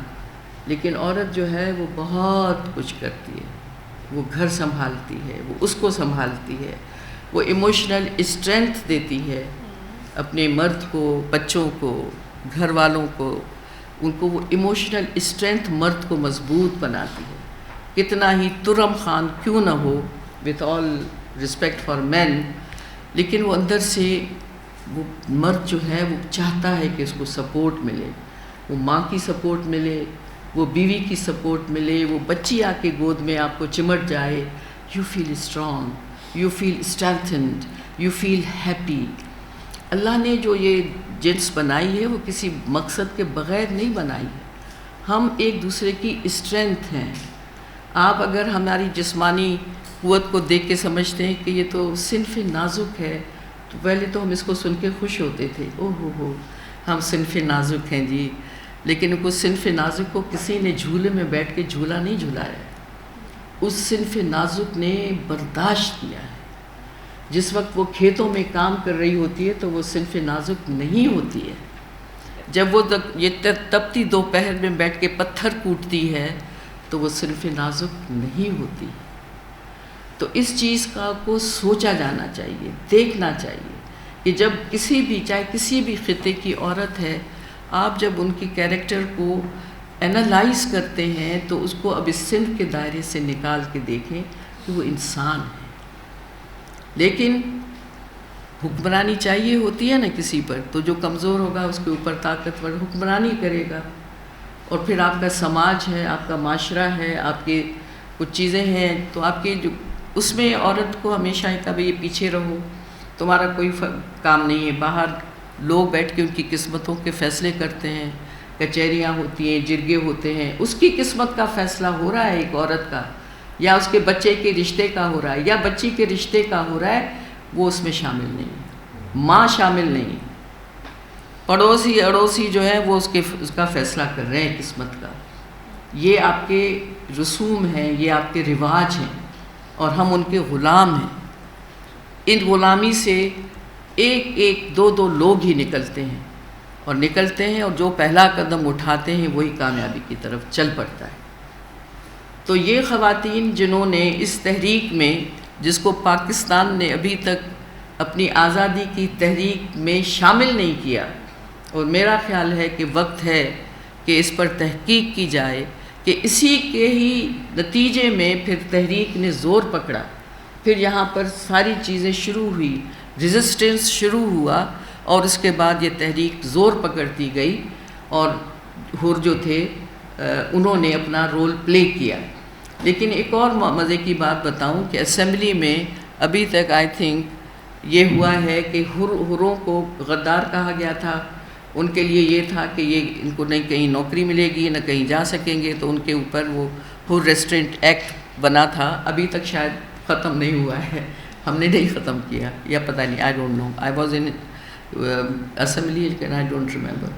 لیکن عورت جو ہے وہ بہت کچھ کرتی ہے. وہ گھر سنبھالتی ہے، وہ اس کو سنبھالتی ہے، وہ ایموشنل اسٹرینتھ دیتی ہے اپنے مرد کو، بچوں کو، گھر والوں کو. ان کو وہ ایموشنل اسٹرینتھ مرد کو مضبوط بناتی ہے. کتنا ہی ترم خان کیوں نہ ہو، وتھ آل رسپیکٹ فار مین، لیکن وہ اندر سے وہ مرد جو ہے وہ چاہتا ہے کہ اس کو سپورٹ ملے. وہ ماں کی سپورٹ ملے، وہ بیوی کی سپورٹ ملے، وہ بچی آ کے گود میں آپ کو چمٹ جائے. You feel strong, you feel strengthened, you feel happy. Allah نے جو یہ جنس بنائی ہے وہ کسی مقصد کے بغیر نہیں بنائی ہے. ہم ایک دوسرے کی اسٹرینتھ ہیں. آپ اگر ہماری جسمانی قوت کو دیکھ کے سمجھتے ہیں کہ یہ تو صنف نازک ہے، تو پہلے تو ہم اس کو سن کے خوش ہوتے تھے، او ہو ہم صنف نازک ہیں جی. لیکن اس صنف نازک کو کسی نے جھولے میں بیٹھ کے جھولا نہیں جھلایا. اس صنف نازک نے برداشت کیا ہے. جس وقت وہ کھیتوں میں کام کر رہی ہوتی ہے تو وہ صنف نازک نہیں ہوتی ہے. جب وہ یہ تپتی دوپہر میں بیٹھ کے پتھر کوٹتی ہے تو وہ صنف نازک نہیں ہوتی. تو اس چیز کو سوچا جانا چاہیے، دیکھنا چاہیے کہ جب کسی بھی، چاہے کسی بھی خطے کی عورت ہے، آپ جب ان کی کیریکٹر کو انالائز کرتے ہیں تو اس کو اب اس صنف کے دائرے سے نکال کے دیکھیں کہ وہ انسان ہے. لیکن حکمرانی چاہیے ہوتی ہے نا کسی پر، تو جو کمزور ہوگا اس کے اوپر طاقتور حکمرانی کرے گا. اور پھر آپ کا سماج ہے، آپ کا معاشرہ ہے، آپ کے کچھ چیزیں ہیں، تو آپ کے جو اس میں عورت کو ہمیشہ کبھی یہ پیچھے رہو، تمہارا کوئی کام نہیں ہے. باہر لوگ بیٹھ کے ان کی قسمتوں کے فیصلے کرتے ہیں، کچہریاں ہوتی ہیں، جرگے ہوتے ہیں، اس کی قسمت کا فیصلہ ہو رہا ہے ایک عورت کا، یا اس کے بچے کے رشتے کا ہو رہا ہے، یا بچی کے رشتے کا ہو رہا ہے، وہ اس میں شامل نہیں ہے. ماں شامل نہیں ہے، پڑوسی اڑوسی جو ہے وہ اس کا فیصلہ کر رہے ہیں قسمت کا. یہ آپ کے رسوم ہیں، یہ آپ کے رواج ہیں، اور ہم ان کے غلام ہیں. ان غلامی سے ایک ایک دو دو لوگ ہی نکلتے ہیں، اور نکلتے ہیں، اور جو پہلا قدم اٹھاتے ہیں وہی کامیابی کی طرف چل پڑتا ہے. تو یہ خواتین جنہوں نے اس تحریک میں، جس کو پاکستان نے ابھی تک اپنی آزادی کی تحریک میں شامل نہیں کیا، اور میرا خیال ہے کہ وقت ہے کہ اس پر تحقیق کی جائے کہ اسی کے ہی نتیجے میں پھر تحریک نے زور پکڑا، پھر یہاں پر ساری چیزیں شروع ہوئی، ریزسٹنس شروع ہوا، اور اس کے بعد یہ تحریک زور پکڑتی گئی، اور حر جو تھے انہوں نے اپنا رول پلے کیا. لیکن ایک اور مزے کی بات بتاؤں کہ اسمبلی میں ابھی تک آئی تھنک یہ ہوا ہے کہ حروں کو غدار کہا گیا تھا. ان کے لیے یہ تھا کہ یہ ان کو نہیں کہیں نوکری ملے گی، نہ کہیں جا سکیں گے، تو ان کے اوپر وہ حر ریسٹرینٹ ایکٹ بنا تھا. ابھی تک شاید ختم نہیں ہوا ہے، ہم نے نہیں ختم کیا، یا پتہ نہیں، I don't know, I was in assembly لیکن آئی ڈونٹ ریمبر.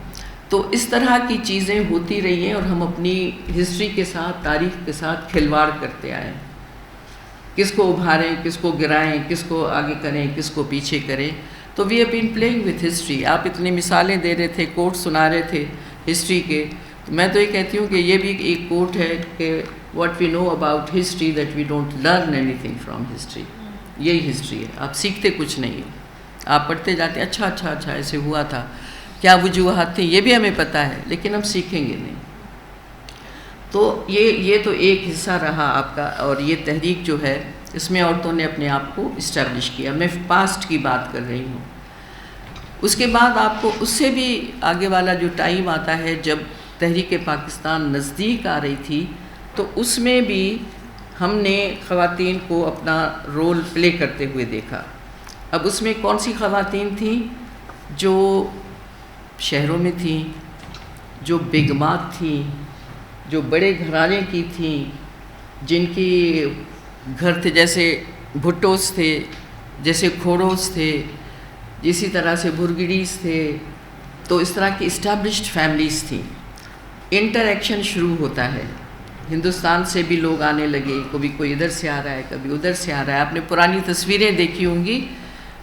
تو اس طرح کی چیزیں ہوتی رہی ہیں، اور ہم اپنی ہسٹری کے ساتھ، تاریخ کے ساتھ کھلواڑ کرتے آئے. کس کو ابھاریں، کس کو گرائیں، کس کو آگے کریں، کس کو پیچھے کریں. تو we have been playing with history. آپ اتنی مثالیں دے رہے تھے، کوٹ سنا رہے تھے ہسٹری کے. تو میں تو یہ کہتی ہوں کہ یہ بھی ایک کوٹ ہے کہ what we know about history that we don't learn anything from history. یہی ہسٹری ہے، آپ سیکھتے کچھ نہیں ہیں، آپ پڑھتے جاتے ہیں، اچھا اچھا اچھا ایسے ہوا تھا، کیا وجوہات تھیں یہ بھی ہمیں پتہ ہے، لیکن ہم سیکھیں گے نہیں. تو یہ تو ایک حصہ رہا آپ کا. اور یہ تحریک جو ہے اس میں عورتوں نے اپنے آپ کو اسٹیبلش کیا. میں پاسٹ کی بات کر رہی ہوں. اس کے بعد آپ کو اس سے بھی آگے والا جو ٹائم آتا ہے جب تحریک پاکستان نزدیک آ رہی تھی، تو اس میں بھی ہم نے خواتین کو اپنا رول پلے کرتے ہوئے دیکھا. اب اس میں کون سی خواتین تھیں؟ جو شہروں میں تھیں، جو بیگمات تھیں، جو بڑے گھرانے کی تھیں، جن کی گھر تھے، جیسے بھٹوس تھے، جیسے کھوڑوس تھے، اسی طرح سے بھرگڑیز تھے. تو اس طرح کی اسٹیبلشڈ فیملیز تھیں. انٹریکشن شروع ہوتا ہے، ہندوستان سے بھی لوگ آنے لگے، کبھی کوئی ادھر سے آ رہا ہے، کبھی ادھر سے آ رہا ہے. آپ نے پرانی تصویریں دیکھی ہوں گی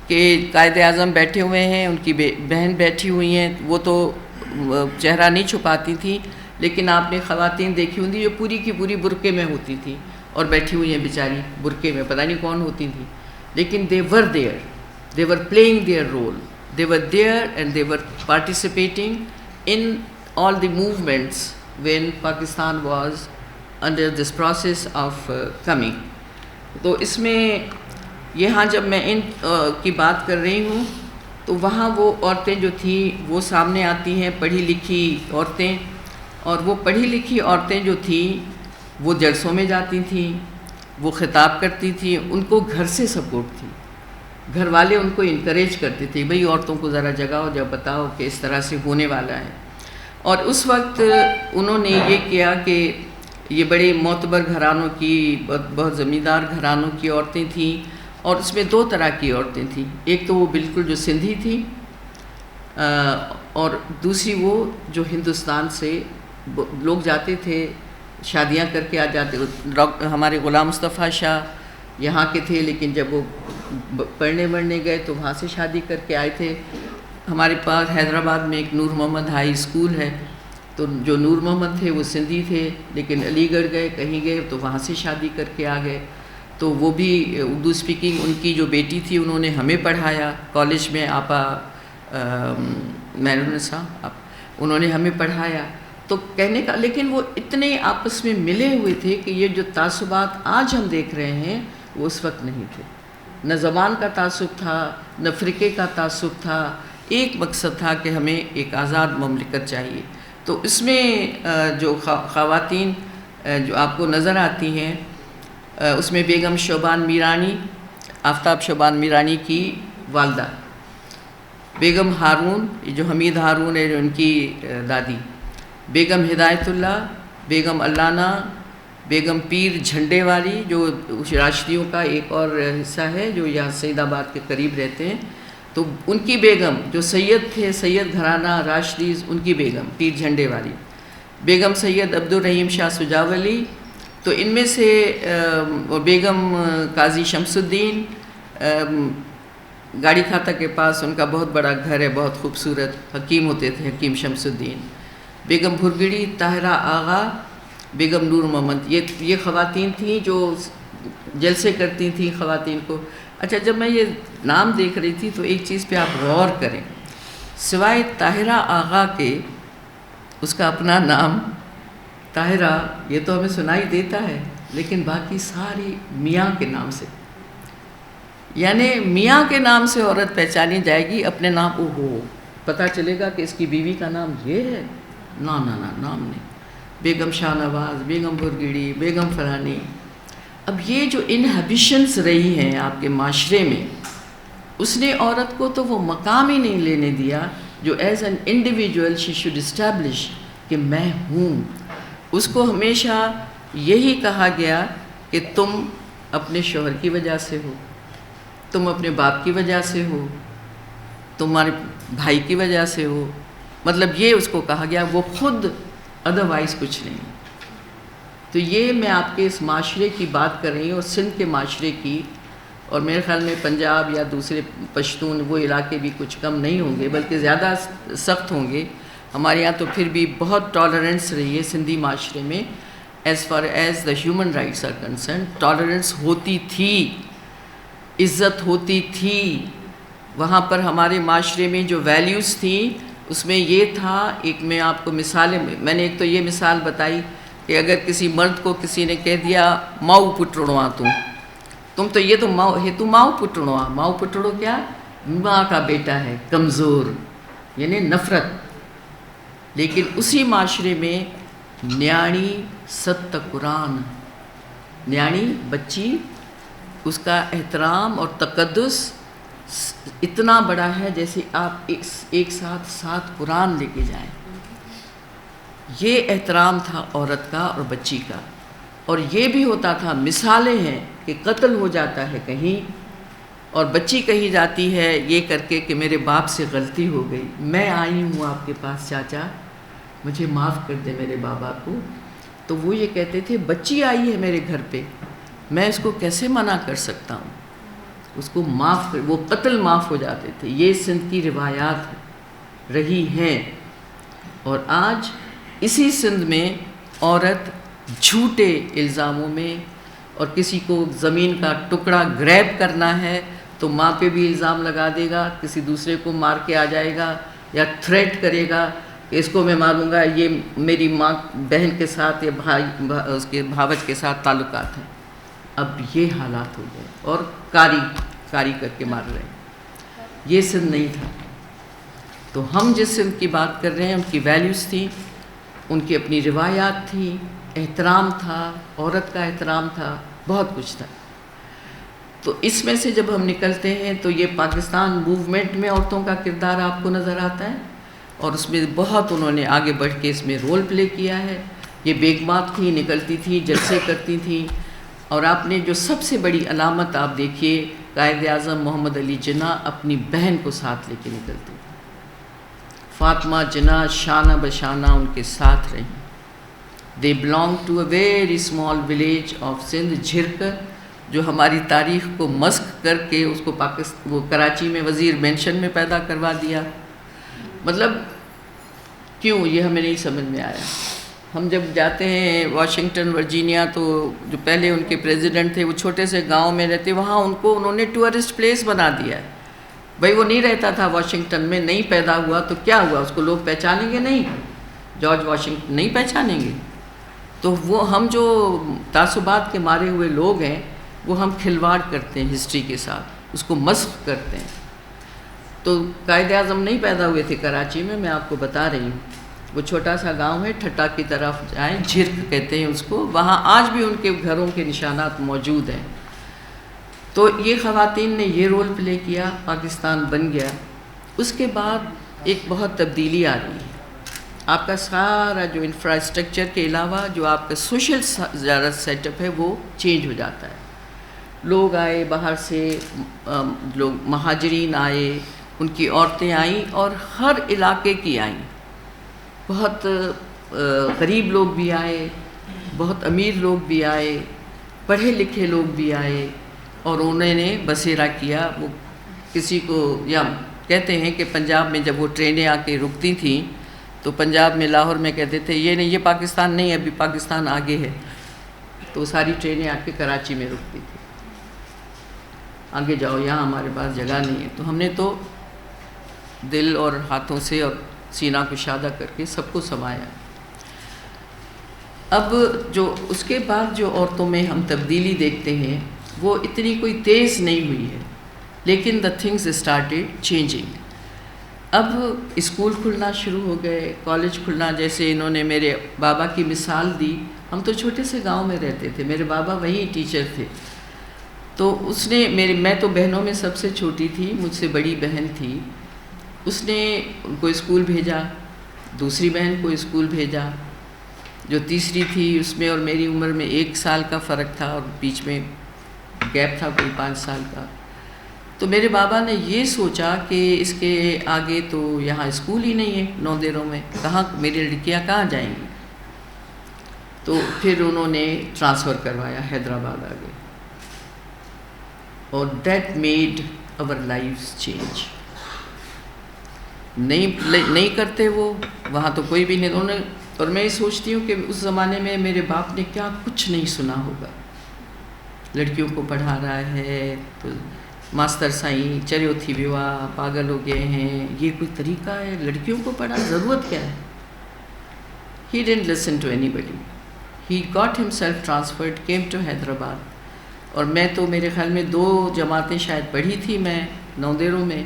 کہ قائد اعظم بیٹھے ہوئے ہیں، ان کی بہن بیٹھی ہوئی ہیں. وہ تو چہرہ نہیں چھپاتی تھیں، لیکن آپ نے خواتین دیکھی ہوں گی جو پوری کی پوری برقعے میں ہوتی تھیں اور بیٹھی ہوئی ہیں بیچاری برقعے میں، پتہ نہیں کون ہوتی تھیں. لیکن they were there, they were playing their role, they were there and they were participating in all the movements when Pakistan was under this process of coming. تو اس میں یہاں جب میں ان کی بات کر رہی ہوں تو وہاں وہ عورتیں جو تھیں وہ سامنے آتی ہیں، پڑھی لکھی عورتیں. اور وہ پڑھی لکھی عورتیں جو تھیں وہ جلسوں میں جاتی تھیں، وہ خطاب کرتی تھیں. ان کو گھر سے سپورٹ تھی، گھر والے ان کو انکریج کرتے تھے، بھئی عورتوں کو ذرا جگاؤ، جب بتاؤ کہ اس طرح سے ہونے والا ہے. اور اس وقت انہوں نے یہ کیا کہ یہ بڑے معتبر گھرانوں کی، بہت زمیندار گھرانوں کی عورتیں تھیں. اور اس میں دو طرح کی عورتیں تھیں. ایک تو وہ بالکل جو سندھی تھیں، اور دوسری وہ جو ہندوستان سے لوگ جاتے تھے، شادیاں کر کے آ جاتے. ہمارے غلام مصطفیٰ شاہ یہاں کے تھے، لیکن جب وہ پڑھنے بڑھنے گئے تو وہاں سے شادی کر کے آئے تھے. ہمارے پاس حیدرآباد میں ایک نور محمد ہائی اسکول ہے، تو جو نور محمد تھے وہ سندھی تھے، لیکن علی گڑھ گئے، کہیں گئے تو وہاں سے شادی کر کے آ گئے. تو وہ بھی اردو اسپیکنگ، ان کی جو بیٹی تھی انہوں نے ہمیں پڑھایا کالج میں، آپا میرونسا، انہوں نے ہمیں پڑھایا. تو کہنے کا لیکن وہ اتنے آپس میں ملے ہوئے تھے کہ یہ جو تعصبات آج ہم دیکھ رہے ہیں وہ اس وقت نہیں تھے. نہ زبان کا تعصب تھا، نہ فرقے کا تعصب تھا. ایک مقصد تھا کہ ہمیں ایک آزاد مملکت چاہیے. تو اس میں جو خواتین جو آپ کو نظر آتی ہیں اس میں بیگم شوبان میرانی، آفتاب شوبان میرانی کی والدہ، بیگم ہارون جو حمید ہارون ہے جو ان کی دادی، بیگم ہدایت اللہ، بیگم علانہ، بیگم پیر جھنڈے والی جو راشدیوں کا ایک اور حصہ ہے جو یہاں سعید آباد کے قریب رہتے ہیں، تو ان کی بیگم جو سید تھے، سید گھرانہ راشدیز، ان کی بیگم پیر جھنڈے والی، بیگم سید عبدالرحیم شاہ سجاولی، تو ان میں سے بیگم قاضی شمس الدین، گاڑی کھاتا کے پاس ان کا بہت بڑا گھر ہے، بہت خوبصورت، حکیم ہوتے تھے حکیم شمس الدین، بیگم بھرگڑی، طاہرہ آغا، بیگم نور محمد، یہ خواتین تھیں جو جلسے کرتی تھیں خواتین کو۔ اچھا، جب میں یہ نام دیکھ رہی تھی تو ایک چیز پہ آپ غور کریں، سوائے طاہرہ آغا کے اس کا اپنا نام طاہرہ یہ تو ہمیں سنائی دیتا ہے، لیکن باقی ساری میاں کے نام سے، یعنی میاں کے نام سے عورت پہچانی جائے گی، اپنے نام اوہو پتہ چلے گا کہ اس کی بیوی کا نام یہ ہے، نا نا نا نام نہیں، بیگم شاہ نواز، بیگم بھرگڑی، بیگم فرانی۔ اب یہ جو انہیبیشنز رہی ہیں آپ کے معاشرے میں، اس نے عورت کو تو وہ مقام ہی نہیں لینے دیا جو as an individual she should establish کہ میں ہوں۔ اس کو ہمیشہ یہی کہا گیا کہ تم اپنے شوہر کی وجہ سے ہو، تم اپنے باپ کی وجہ سے ہو، تمہارے بھائی کی وجہ سے ہو، مطلب یہ اس کو کہا گیا، وہ خود ادروائز کچھ نہیں۔ تو یہ میں آپ کے اس معاشرے کی بات کر رہی ہوں، اور سندھ کے معاشرے کی، اور میرے خیال میں پنجاب یا دوسرے پشتون وہ علاقے بھی کچھ کم نہیں ہوں گے، بلکہ زیادہ سخت ہوں گے۔ ہمارے یہاں تو پھر بھی بہت ٹالرنس رہی ہے سندھی معاشرے میں، as far as the human rights are concern, tolerance ہوتی تھی، عزت ہوتی تھی۔ وہاں پر ہمارے معاشرے میں جو ویلیوز تھیں اس میں یہ تھا، ایک میں آپ کو مثالیں، میں نے ایک تو یہ مثال بتائی کہ اگر کسی مرد کو کسی نے کہہ دیا ماؤ پٹڑوا تم تو یہ تو ماؤ پٹڑوا، ماؤ پٹڑو کیا، ماں کا بیٹا ہے، کمزور، یعنی نفرت۔ لیکن اسی معاشرے میں نیاڑی ست قرآن، نیاڑی بچی، اس کا احترام اور تقدس اتنا بڑا ہے جیسے آپ ایک ساتھ 7 قرآن لے کے جائیں۔ یہ احترام تھا عورت کا اور بچی کا، اور یہ بھی ہوتا تھا، مثالیں ہیں کہ قتل ہو جاتا ہے کہیں اور بچی کہی جاتی ہے یہ کر کے کہ میرے باپ سے غلطی ہو گئی، میں آئی ہوں آپ کے پاس چاچا، مجھے معاف کر دے میرے بابا کو، تو وہ یہ کہتے تھے بچی آئی ہے میرے گھر پہ، میں اس کو کیسے منع کر سکتا ہوں، اس کو معاف کر، وہ قتل معاف ہو جاتے تھے۔ یہ سندھ کی روایات رہی ہیں، اور آج اسی سندھ میں عورت جھوٹے الزاموں میں، اور کسی کو زمین کا ٹکڑا گریب کرنا ہے تو ماں پہ بھی الزام لگا دے گا، کسی دوسرے کو مار کے آ جائے گا، یا تھریٹ کرے گا کہ اس کو میں ماروں گا، یہ میری ماں بہن کے ساتھ یا بھائی اس کے بھاوج کے ساتھ تعلقات ہیں۔ اب یہ حالات ہو گئے، اور کاری کر کے مار رہے ہیں۔ یہ سندھ نہیں تھا۔ تو ہم جس سندھ کی بات کر رہے ہیں ان کی ویلیوز تھی، ان کی اپنی روایات تھی، احترام تھا، عورت کا احترام تھا، بہت کچھ تھا۔ تو اس میں سے جب ہم نکلتے ہیں تو یہ پاکستان موومنٹ میں عورتوں کا کردار آپ کو نظر آتا ہے، اور اس میں بہت انہوں نے آگے بڑھ کے اس میں رول پلے کیا ہے۔ یہ بیگمات تھیں، نکلتی تھیں، جلسے کرتی تھیں، اور آپ نے جو سب سے بڑی علامت آپ دیکھیے، قائد اعظم محمد علی جناح اپنی بہن کو ساتھ لے کے نکلتے تھے، فاطمہ جناح شانہ بشانہ ان کے ساتھ رہیں۔ They belong to a very small village of Sindh، جھرک، جو ہماری تاریخ کو مسخ کر کے اس کو وہ کراچی میں وزیر مینشن میں پیدا کروا دیا۔ مطلب کیوں، یہ ہمیں نہیں سمجھ میں آیا۔ ہم جب جاتے ہیں واشنگٹن ورجینیا، تو جو پہلے ان کے پریزیڈنٹ تھے وہ چھوٹے سے گاؤں میں رہتے، وہاں ان کو انہوں نے ٹورسٹ پلیس بنا دیا ہے۔ بھائی وہ نہیں رہتا تھا واشنگٹن میں، نہیں پیدا ہوا تو کیا ہوا، اس کو لوگ پہچانیں گے نہیں، جارج واشنگٹن نہیں پہچانیں گے۔ تو وہ ہم جو تعصبات کے مارے ہوئے لوگ ہیں، وہ ہم کھلواڑ کرتے ہیں ہسٹری کے ساتھ، اس کو مسخ کرتے ہیں۔ تو قائد اعظم نہیں پیدا ہوئے تھے کراچی میں، میں آپ کو بتا رہی ہوں، وہ چھوٹا سا گاؤں ہے، ٹھٹا کی طرف جائیں، جھرک کہتے ہیں اس کو، وہاں آج بھی ان کے گھروں کے نشانات موجود ہیں۔ تو یہ خواتین نے یہ رول پلے کیا، پاکستان بن گیا۔ اس کے بعد ایک بہت تبدیلی آ رہی ہے، آپ کا سارا جو انفراسٹرکچر کے علاوہ جو آپ کا سوشل سیٹ اپ ہے وہ چینج ہو جاتا ہے۔ لوگ آئے باہر سے، لوگ مہاجرین آئے، ان کی عورتیں آئیں اور ہر علاقے کی آئیں، بہت غریب لوگ بھی آئے، بہت امیر لوگ بھی آئے، پڑھے لکھے لوگ بھی آئے، اور انہوں نے بسیرا کیا۔ وہ کسی کو یا کہتے ہیں کہ پنجاب میں جب وہ ٹرینیں آ کے رکتی تھیں تو پنجاب میں، لاہور میں کہتے تھے یہ نہیں، یہ پاکستان نہیں، ابھی پاکستان آگے ہے، تو ساری ٹرینیں آ کے کراچی میں رکتی تھی، آگے جاؤ، یہاں ہمارے پاس جگہ نہیں ہے۔ تو ہم نے تو دل اور ہاتھوں سے اور سینہ کشادہ کر کے سب کو سمایا۔ اب جو اس کے بعد جو عورتوں میں ہم تبدیلی دیکھتے ہیں وہ اتنی کوئی تیز نہیں ہوئی ہے، لیکن the things started changing۔ اب اسکول کھلنا شروع ہو گئے، کالج کھلنا، جیسے انہوں نے میرے بابا کی مثال دی۔ ہم تو چھوٹے سے گاؤں میں رہتے تھے، میرے بابا وہیں ٹیچر تھے، تو اس نے میں تو بہنوں میں سب سے چھوٹی تھی، مجھ سے بڑی بہن تھی، اس نے ان کو اسکول بھیجا، دوسری بہن کو اسکول بھیجا، جو تیسری تھی اس میں اور میری عمر میں 1 سال کا فرق تھا اور بیچ میں گیپ تھا کوئی 5 سال کا۔ تو میرے بابا نے یہ سوچا کہ اس کے آگے تو یہاں اسکول ہی نہیں ہے نوندیروں میں، کہاں میری لڑکیاں کہاں جائیں گی؟ تو پھر انہوں نے ٹرانسفر کروایا حیدرآباد آگے، اور that made our lives change. نہیں کرتے وہ، وہاں تو کوئی بھی نہیں، انہوں نے، اور میں یہ سوچتی ہوں کہ اس زمانے میں میرے باپ نے کیا کچھ نہیں سنا ہوگا۔ لڑکیوں کو پڑھا رہا ہے تو ماسٹر سائیں چریو تھی ویواہ، پاگل ہو گئے ہیں، یہ کوئی طریقہ ہے؟ لڑکیوں کو پڑھا، ضرورت کیا ہے؟ He didn't listen to anybody. He got himself transferred, came to Hyderabad. اور میں تو میرے خیال میں 2 جماعتیں شاید پڑھی تھی میں نوندیروں میں۔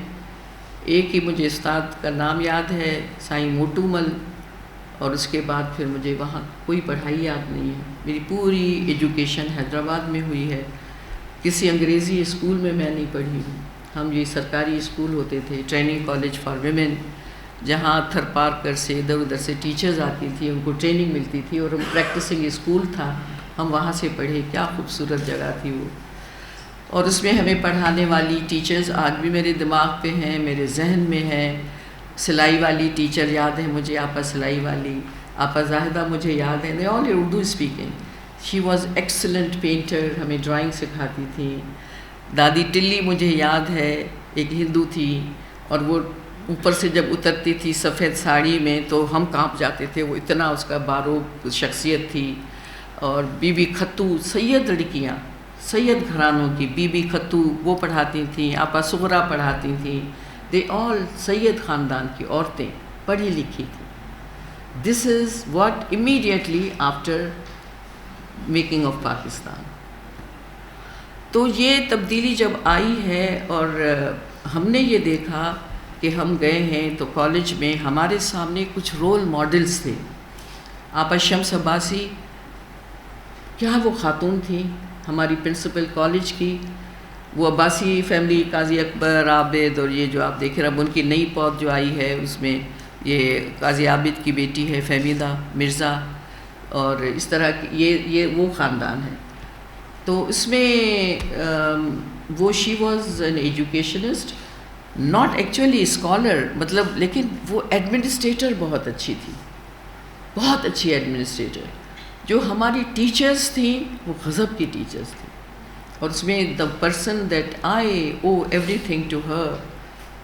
ایک ہی مجھے استاد کا نام یاد ہے، سائیں موٹو مل، اور اس کے بعد پھر مجھے وہاں کوئی پڑھائی یاد نہیں ہے۔ میری پوری ایجوکیشن حیدرآباد میں ہوئی ہے، کسی انگریزی اسکول میں نہیں پڑھی ہوں۔ ہم یہ سرکاری اسکول ہوتے تھے، ٹریننگ کالج فار ویمن، جہاں تھر پارکر سے ادھر ادھر سے ٹیچرز آتی تھی، ان کو ٹریننگ ملتی تھی، اور ہم پریکٹسنگ اسکول تھا، ہم وہاں سے پڑھے۔ کیا خوبصورت جگہ تھی وہ، اور اس میں ہمیں پڑھانے والی ٹیچرز آج بھی میرے دماغ پہ ہیں، میرے ذہن میں ہیں۔ سلائی والی ٹیچر یاد ہے مجھے، آپا سلائی والی، آپا زاہدہ مجھے یاد ہے، they all Urdu speaking. She was excellent painter, ہمیں ڈرائنگ سکھاتی تھی۔ دادی ٹلی مجھے یاد ہے، ایک ہندو تھی، اور وہ اوپر سے جب اترتی تھی سفید ساڑی میں تو ہم کانپ جاتے تھے، وہ اتنا اس کا باروق شخصیت تھی۔ اور بی بی کھتو، سید لڑکیاں، سید گھرانوں کی بی بی کھتو وہ پڑھاتی تھیں، آپا سغرا پڑھاتی تھیں، دے آل سید خاندان کی عورتیں پڑھی لکھی تھیں۔ This is what immediately after making of Pakistan. تو یہ تبدیلی جب آئی ہے، اور ہم نے یہ دیکھا کہ ہم گئے ہیں تو کالج میں ہمارے سامنے کچھ رول ماڈلز تھے۔ آپا شمس عباسی، کیا وہ خاتون تھیں ہماری پرنسپل کالج کی، وہ عباسی فیملی، قاضی اکبر، عابد، اور یہ جو آپ دیکھ رہے ہیں اب ان کی نئی پود جو آئی ہے اس میں یہ قاضی عابد کی بیٹی ہے فہمیدہ مرزا، اور اس طرح کی یہ وہ خاندان ہے۔ تو اس میں وہ she was an educationist, not actually scholar, مطلب، لیکن وہ ایڈمنسٹریٹر بہت اچھی تھی، بہت اچھی ایڈمنسٹریٹر۔ جو ہماری ٹیچرز تھیں وہ غضب کی ٹیچرز تھیں، اور اس میں the person that I owe everything to her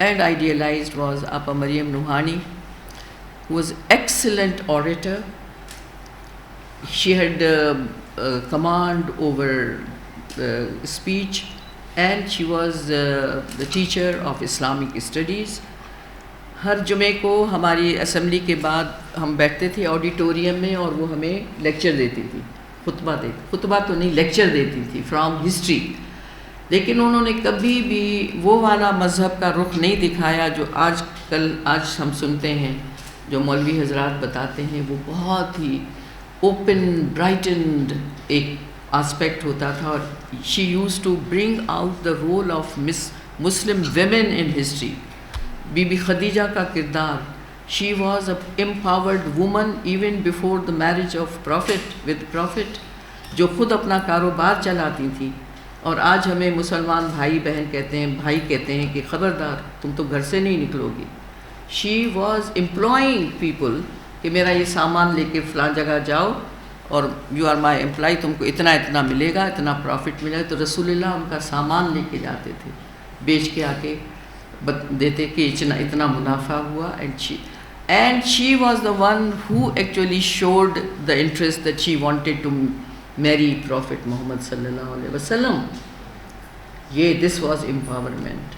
and idealized was Appa Maryam Nuhani, who was excellent orator. She had command over speech, and she was the teacher of Islamic studies. ہر جمعے کو ہماری assembly کے بعد ہم بیٹھتے تھے auditorium میں، اور وہ ہمیں لیکچر دیتی تھی، خطبہ تو نہیں، لیکچر دیتی تھی فرام ہسٹری۔ لیکن انہوں نے کبھی بھی وہ والا مذہب کا رخ نہیں دکھایا جو آج ہم سنتے ہیں جو مولوی حضرات بتاتے ہیں وہ بہت ہی اوپن برائٹنڈ ایک آسپیکٹ ہوتا تھا، اور she used to bring out the role of Muslim women in history. Bibi بی خدیجہ کا کردار، she was a empowered woman even before the marriage of prophet with prophet, جو خود اپنا کاروبار چلاتی تھی. اور آج ہمیں مسلمان بھائی بہن کہتے ہیں کہ خبردار تم تو گھر سے نہیں نکلو گی. شی واز امپلائنگ پیپل کہ میرا یہ سامان لے کے فلاں جگہ جاؤ اور یو آر مائی امپلائی، تم کو اتنا ملے گا، اتنا پروفٹ ملے گا. تو رسول اللہ ان کا سامان لے کے جاتے تھے، بیچ کے آ کے دیتے کہ اتنا منافع ہوا. And she was the one who actually showed the interest that she wanted to marry prophet Muhammad صلی اللہ علیہ وسلم. This was empowerment.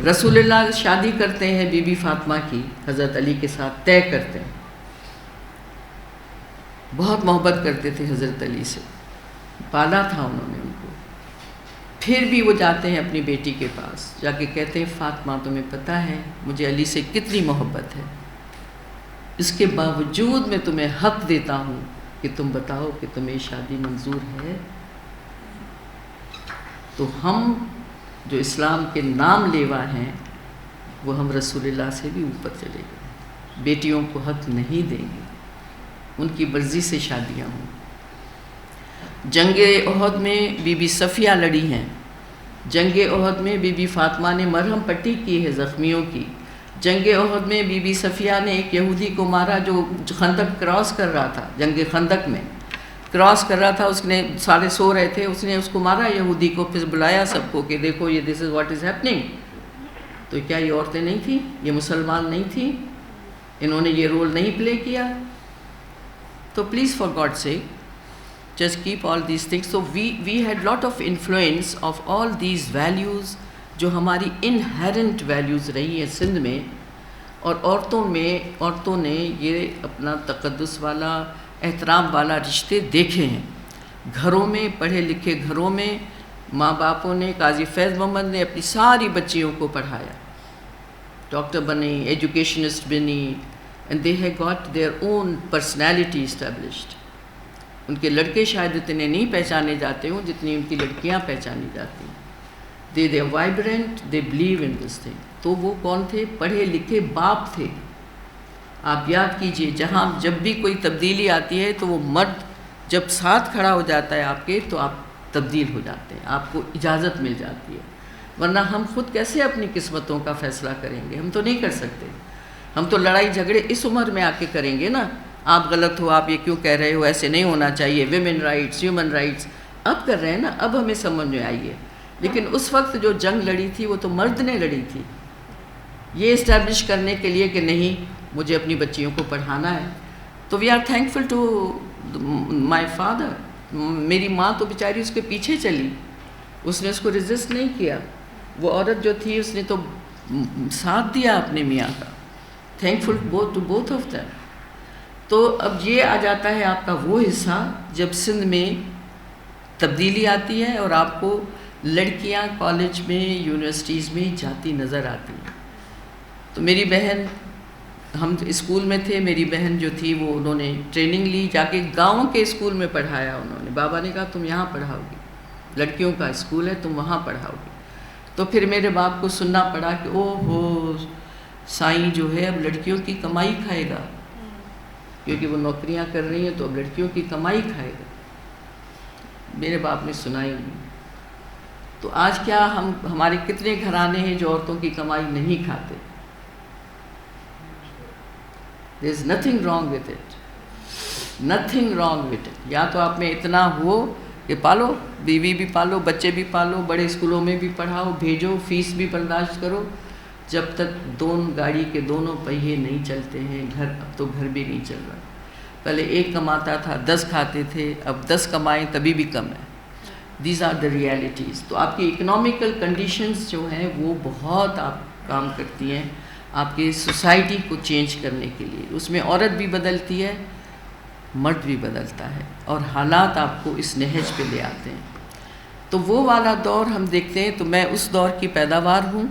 رسول اللہ شادی کرتے ہیں بی بی فاطمہ کی حضرت علی کے ساتھ، طے کرتے ہیں. بہت محبت کرتے تھے حضرت علی سے، پالا تھا انہوں نے ان کو. پھر بھی وہ جاتے ہیں اپنی بیٹی کے پاس، جا کے کہتے ہیں فاطمہ تمہیں پتہ ہے مجھے علی سے کتنی محبت ہے، اس کے باوجود میں تمہیں حق دیتا ہوں کہ تم بتاؤ کہ تمہیں شادی منظور ہے. تو ہم جو اسلام کے نام لیوا ہیں وہ ہم رسول اللہ سے بھی اوپر چلے گئے. بیٹیوں کو حق نہیں دیں گے، ان کی مرضی سے شادیاں ہوں. جنگ احد میں بی بی صفیہ لڑی ہیں، جنگ احد میں بی بی فاطمہ نے مرہم پٹی کی ہے زخمیوں کی. جنگ احد میں بی بی صفیہ نے ایک یہودی کو مارا جو خندق کراس کر رہا تھا، جنگ خندق میں کراس کر رہا تھا. اس نے سارے سو رہے تھے، اس نے اس کو مارا یہودی کو. پھر بلایا سب کو کہ دیکھو یہ this is what is happening. تو کیا یہ عورتیں نہیں تھیں؟ یہ مسلمان نہیں تھیں؟ انہوں نے یہ رول نہیں پلے کیا؟ تو please for God sake just keep all these things. So we had lot of influence of all these values جو ہماری inherent values رہی ہیں سندھ میں. اور عورتوں نے یہ اپنا تقدس والا احترام والا رشتے دیکھے ہیں. گھروں میں، پڑھے لکھے گھروں میں ماں باپوں نے، قاضی فیض محمد نے اپنی ساری بچیوں کو پڑھایا، ڈاکٹر بنی، ایجوکیشنسٹ بنی، and they have got their own personality established. ان کے لڑکے شاید اتنے نہیں پہچانے جاتے ہوں جتنی ان کی لڑکیاں پہچانی جاتی ہیں. they are vibrant, they believe in this thing. تو وہ کون تھے؟ پڑھے لکھے باپ تھے. آپ یاد کیجئے جب بھی کوئی تبدیلی آتی ہے تو وہ مرد جب ساتھ کھڑا ہو جاتا ہے آپ کے تو آپ تبدیل ہو جاتے ہیں، آپ کو اجازت مل جاتی ہے. ورنہ ہم خود کیسے اپنی قسمتوں کا فیصلہ کریں گے؟ ہم تو نہیں کر سکتے. ہم تو لڑائی جھگڑے اس عمر میں آ کے کریں گے نا. آپ غلط ہو، آپ یہ کیوں کہہ رہے ہو، ایسے نہیں ہونا چاہیے، ویمن رائٹس، ہیومن رائٹس. اب کر رہے ہیں نا، اب ہمیں سمجھ میں آئی ہے. لیکن اس وقت جو جنگ لڑی تھی وہ تو مرد نے لڑی تھی، یہ اسٹیبلش کرنے کے لیے کہ نہیں مجھے اپنی بچیوں کو پڑھانا ہے. تو we are thankful to my father. میری ماں تو بیچاری اس کے پیچھے چلی، اس نے اس کو ریزسٹ نہیں کیا. وہ عورت جو تھی اس نے تو ساتھ دیا اپنے میاں کا. Thankful to both of them. تو اب یہ آ جاتا ہے آپ کا وہ حصہ جب سندھ میں تبدیلی آتی ہے اور آپ کو لڑکیاں کالج میں، یونیورسٹیز میں جاتی نظر آتی ہیں. تو میری بہن، ہم اسکول میں تھے، میری بہن جو تھی وہ انہوں نے ٹریننگ لی، جا کے گاؤں کے اسکول میں پڑھایا انہوں نے. بابا نے کہا تم یہاں پڑھاؤ گی، لڑکیوں کا اسکول ہے، تم وہاں پڑھاؤ گی. تو پھر میرے باپ کو سننا پڑا کہ او ہو سائیں جو ہے اب لڑکیوں کی کمائی کھائے گا، کیونکہ وہ نوکریاں کر رہی ہیں تو اب لڑکیوں کی کمائی کھائے گا. میرے باپ نے سنائی نہیں. تو آج کیا ہمارے کتنے گھرانے ہیں جو عورتوں کی کمائی نہیں کھاتے؟ there is nothing wrong with it, nothing wrong with it. یا تو آپ میں اتنا ہو کہ پالو، بیوی بھی پالو، بچے بھی پالو، بڑے اسکولوں میں بھی پڑھاؤ، بھیجو، فیس بھی برداشت کرو. جب تک گاڑی کے دونوں پہیے نہیں چلتے ہیں، اب تو گھر بھی نہیں چل رہا. پہلے ایک کماتا تھا، 10 کھاتے تھے، اب 10 کمائیں تبھی بھی کم ہے. These are the realities. تو آپ کی اکنامیکل کنڈیشنز جو ہیں وہ بہت آپ کام کرتی ہیں آپ کی سوسائٹی کو چینج کرنے کے لیے. اس میں عورت بھی بدلتی ہے، مرد بھی بدلتا ہے، اور حالات آپ کو اس نہج پہ لے آتے ہیں. تو وہ والا دور ہم دیکھتے ہیں. تو میں اس دور کی پیداوار ہوں.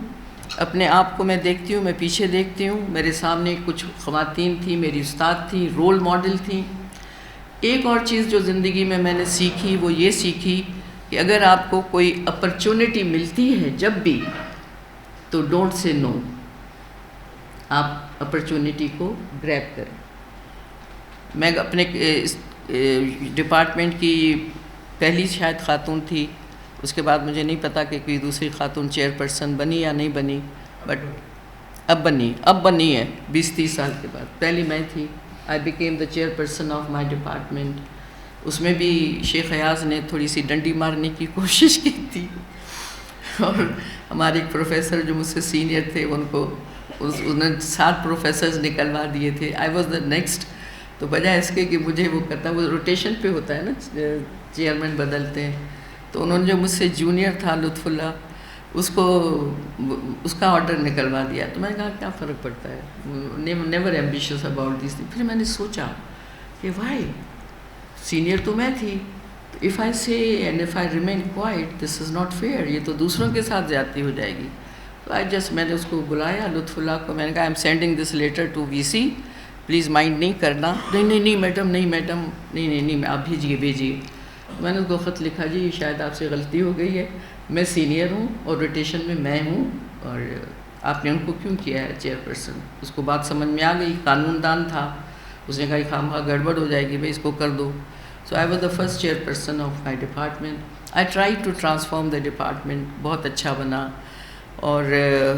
اپنے آپ کو میں دیکھتی ہوں، میں پیچھے دیکھتی ہوں، میرے سامنے کچھ خواتین تھیں، میری استاد تھیں، رول ماڈل تھیں. ایک اور چیز جو زندگی میں نے سیکھی وہ یہ سیکھی کہ اگر آپ کو کوئی اپرچونٹی ملتی ہے جب بھی، تو ڈونٹ سے نو، آپ اپرچونٹی کو گریب کریں. میں اپنے ڈپارٹمنٹ کی پہلی شاید خاتون تھی، اس کے بعد مجھے نہیں پتا کہ کوئی دوسری خاتون چیئر پرسن بنی یا نہیں بنی، بٹ اب بنی ہے 20-30 سال کے بعد. پہلی میں تھی. I became the chairperson of my department. اس میں بھی شیخ ایاز نے تھوڑی سی ڈنڈی مارنے کی کوشش کی تھی، اور ہمارے ایک پروفیسر جو مجھ سے سینئر تھے ان کو انہوں نے 7 پروفیسرز نکلوا دیے تھے. آئی واز دا نیکسٹ. تو بجائے اس کے کہ مجھے وہ کرتا، وہ روٹیشن پہ ہوتا ہے نا، چیئرمین بدلتے ہیں. تو انہوں نے جو مجھ سے جونیئر تھا لطف اللہ، اس کا آرڈر نکلوا دیا. تو میں نے کہا کیا فرق پڑتا ہے، never ambitious about this thing. پھر میں نے سوچا کہ وائی، سینئر تو میں تھی، if I say and if I remain quiet this is not fair, یہ تو دوسروں کے ساتھ زیادتی ہو جائے گی. تو میں نے اس کو بلایا لطف اللہ کو، میں نے کہا I am sending this letter to V C, please mind نہیں کرنا. نہیں میڈم، نہیں آپ بھیجیے. میں نے اس کو خط لکھا، جی شاید آپ سے غلطی ہو گئی ہے، میں سینئر ہوں اور روٹیشن میں ہوں، اور آپ نے ان کو کیوں کیا ہے چیئر پرسن. اس کو بات سمجھ میں آ گئی، قانون دان تھا. اس نے کہا خواہ گڑبڑ ہو جائے گی بھائی، اس کو کر دو. So I was the first chairperson of my department. I try to transform the department. بہت اچھا بنا، اور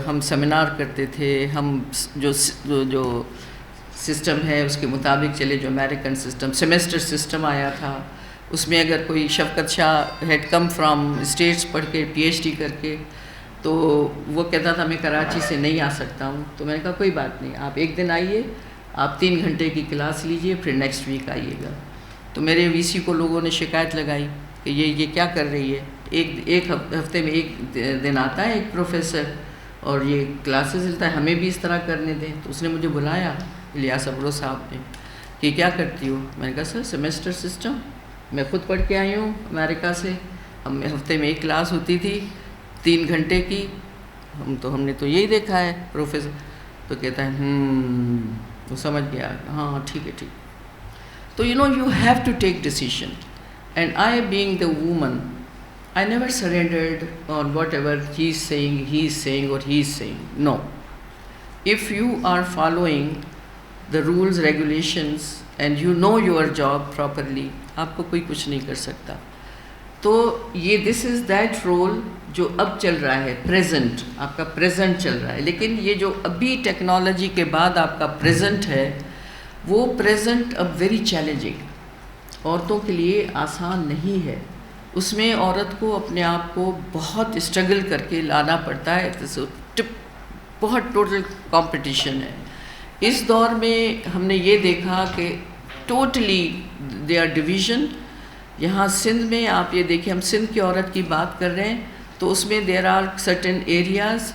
ہم سیمینار کرتے تھے. ہم جو سسٹم ہے اس کے مطابق چلے، جو امریکن سسٹم، سیمیسٹر سسٹم آیا تھا. اس میں اگر کوئی شفقت شاہ ہیڈ کم فرام اسٹیٹس پڑھ کے PhD کر کے، تو وہ کہتا تھا میں کراچی سے نہیں آ سکتا ہوں. تو میں نے کہا کوئی بات نہیں، آپ ایک دن آئیے، آپ 3 گھنٹے کی کلاس لیجئے، پھر نیکسٹ ویک آئیے گا. تو میرے VC کو لوگوں نے شکایت لگائی کہ یہ کیا کر رہی ہے، ایک ہفتے میں 1 دن آتا ہے ایک پروفیسر اور یہ کلاسز لیتا ہے، ہمیں بھی اس طرح کرنے دیں. تو اس نے مجھے بلایا، الیاس ابرو صاحب نے، کہ کیا کرتی ہو. میں نے کہا سر سیمیسٹر سسٹم، میں خود پڑھ کے آئی ہوں امریکہ سے، ہم ہفتے میں 1 کلاس ہوتی تھی 3 گھنٹے کی، ہم نے تو یہی دیکھا ہے پروفیسر. تو کہتا ہے وہ سمجھ گیا، ہاں ٹھیک ہے. تو you have to take decision. And I being the woman, I never surrendered on whatever he is saying or he is saying. No. If you are following the rules, regulations and you know your job properly, آپ کو کوئی کچھ نہیں کر سکتا. تو یہ this is that role جو اب چل رہا ہے، present، آپ کا present چل رہا ہے. لیکن یہ جو ابھی ٹیکنالوجی کے بعد آپ کا present ہے، وہ present اب very challenging، عورتوں کے لیے آسان نہیں ہے. اس میں عورت کو اپنے آپ کو بہت اسٹرگل کر کے لانا پڑتا ہے. بہت ٹوٹل کمپٹیشن ہے. اس دور میں ہم نے یہ دیکھا کہ ٹوٹلی دے آر ڈویژن. یہاں سندھ میں آپ یہ دیکھیں، ہم سندھ کی عورت کی بات کر رہے ہیں، تو اس میں دیر آر سرٹن ایریاز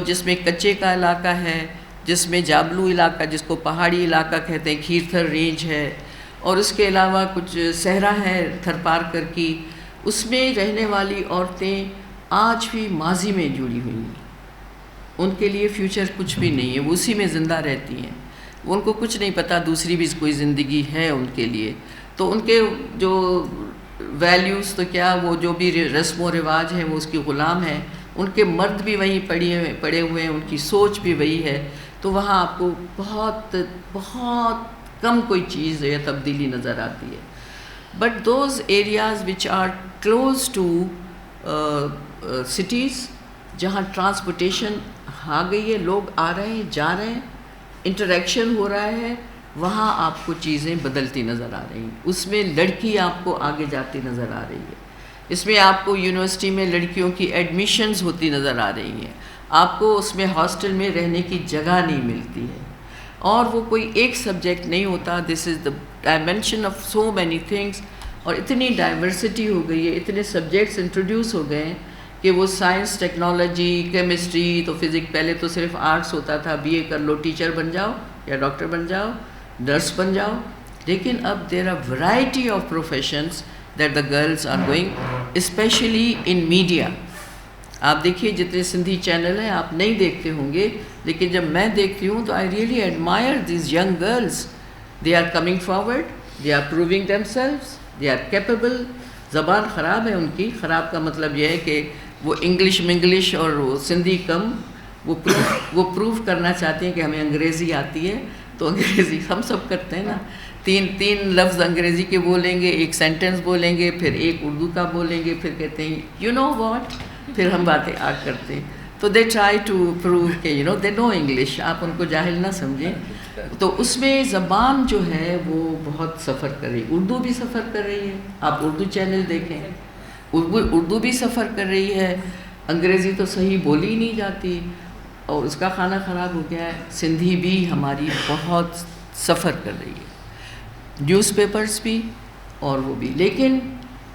جس میں کچے کا علاقہ ہے، جس میں جابلو علاقہ جس کو پہاڑی علاقہ کہتے ہیں، کھیرتھر رینج ہے، اور اس کے علاوہ کچھ صحرا ہے تھرپارکر کی. اس میں رہنے والی عورتیں آج بھی ماضی میں جڑی ہوئی ہیں. ان کے لیے فیوچر کچھ بھی نہیں ہے، وہ اسی میں زندہ رہتی ہیں. ان کو کچھ نہیں پتہ دوسری بھی کوئی زندگی ہے ان کے لیے. تو ان کے جو ویلیوز تو کیا، وہ جو بھی رسم و رواج ہیں وہ اس کی غلام ہیں. ان کے مرد بھی وہیں پڑے ہوئے ہیں، ان کی سوچ بھی وہی ہے. تو وہاں آپ کو بہت بہت کم کوئی چیز یا تبدیلی نظر آتی ہے. But those areas which are close to cities، جہاں ٹرانسپورٹیشن آ گئی ہے، لوگ آ رہے ہیں جا رہے ہیں، انٹریکشن ہو رہا ہے، وہاں آپ کو چیزیں بدلتی نظر آ رہی ہیں. اس میں لڑکی آپ کو آگے جاتی نظر آ رہی ہے. اس میں آپ کو یونیورسٹی میں لڑکیوں کی ایڈمیشنز ہوتی نظر آ رہی ہیں. آپ کو اس میں ہاسٹل میں رہنے کی جگہ نہیں ملتی ہے، اور وہ کوئی ایک سبجیکٹ نہیں ہوتا. This is the dimension of so many things. اور اتنی ڈائیورسٹی ہو گئی ہے، اتنے سبجیکٹس انٹروڈیوس ہو گئے ہیں کہ وہ سائنس، ٹیکنالوجی، کیمسٹری، تو فزکس، پہلے تو صرف آرٹس ہوتا تھا، BA کر لو، ٹیچر بن جاؤ یا ڈاکٹر بن جاؤ، نرس بن جاؤ. لیکن اب there are variety of professions that the girls are going, especially in media. آپ دیکھیے جتنے سندھی چینل ہیں آپ نہیں دیکھتے ہوں گے، لیکن جب میں دیکھتی ہوں تو I really admire these young girls. They are coming forward, they are proving themselves, they are capable. زبان خراب ہے ان کی، خراب کا مطلب یہ ہے کہ وہ انگلش اور وہ سندھی کم، وہ پروو کرنا چاہتے ہیں کہ ہمیں انگریزی آتی ہے. تو انگریزی ہم سب کرتے ہیں نا، تین لفظ انگریزی کے بولیں گے، ایک سینٹنس بولیں گے، پھر ایک اردو کا بولیں گے، پھر کہتے ہیں یو نو واٹ، پھر ہم باتیں آگ کرتے ہیں. تو دے ٹرائی ٹو پروو کہ you know they know English, آپ ان کو جاہل نہ سمجھیں. تو اس میں زبان جو ہے وہ بہت سفر کر رہی ہے. اردو بھی سفر کر رہی ہے، آپ اردو چینل دیکھیں، اردو بھی سفر کر رہی ہے. انگریزی تو صحیح بولی ہی نہیں جاتی اور اس کا کھانا خراب ہو گیا ہے. سندھی بھی ہماری بہت سفر کر رہی ہے، نیوز پیپرز بھی اور وہ بھی. لیکن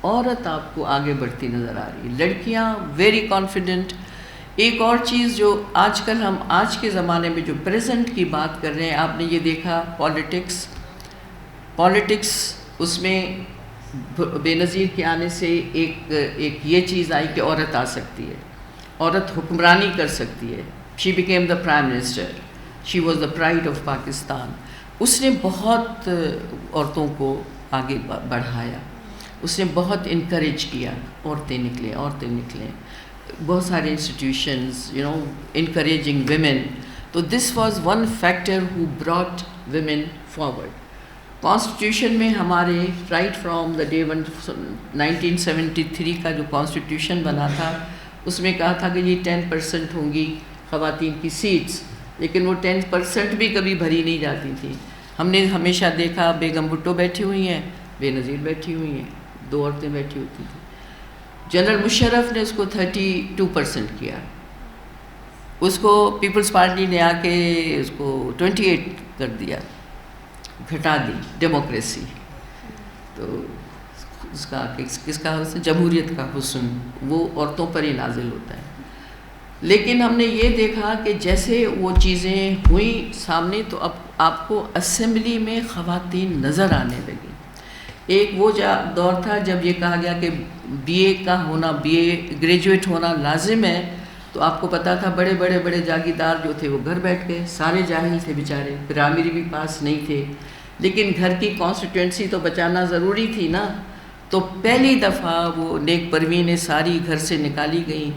عورت آپ کو آگے بڑھتی نظر آ رہی ہے، لڑکیاں ویری کانفیڈنٹ. ایک اور چیز جو آج کل ہم آج کے زمانے میں جو پریزنٹ کی بات کر رہے ہیں، آپ نے یہ دیکھا پالیٹکس اس میں بے نظیر کے آنے سے ایک یہ چیز آئی کہ عورت آ سکتی ہے، عورت حکمرانی کر سکتی ہے. She became the prime minister, she was the pride of Pakistan. اس نے بہت عورتوں کو آگے بڑھایا، اس نے بہت انکریج کیا، عورتیں نکلیں. بہت سارے institutions you know encouraging women. تو this was one factor who brought women forward. Constitution میں ہمارے رائٹ فرام دا ڈے 1973 کا جو کانسٹیٹیوشن بنا تھا، اس میں کہا تھا کہ یہ 10% ہوں گی خواتین کی سیٹس، لیکن وہ 10% بھی کبھی بھری نہیں جاتی تھی. ہم نے ہمیشہ دیکھا بیگم بھٹو بیٹھی ہوئی ہیں، بے نظیر بیٹھی ہوئی ہیں، 2 عورتیں بیٹھی ہوتی تھیں. جنرل مشرف نے اس کو 32% کیا، اس کو پیپلز پارٹی نے آ کے اس کو 28 کر دیا، گھٹا دی ڈیموکریسی. تو اس کا کس کا حسن؟ جمہوریت کا حسن وہ عورتوں پر ہی نازل ہوتا ہے. لیکن ہم نے یہ دیکھا کہ جیسے وہ چیزیں ہوئیں سامنے تو اب آپ کو اسمبلی میں خواتین نظر آنے لگی. ایک وہ دور تھا جب یہ کہا گیا کہ بی اے کا ہونا، بی اے گریجویٹ ہونا لازم ہے. تو آپ کو پتا تھا بڑے جاگیردار جو تھے وہ گھر بیٹھ گئے، سارے جاہل تھے بیچارے، پرائمری بھی پاس نہیں تھے. لیکن گھر کی کانسٹیٹوئنسی تو بچانا ضروری تھی نا. تو پہلی دفعہ وہ نیک پروینیں ساری گھر سے نکالی گئیں.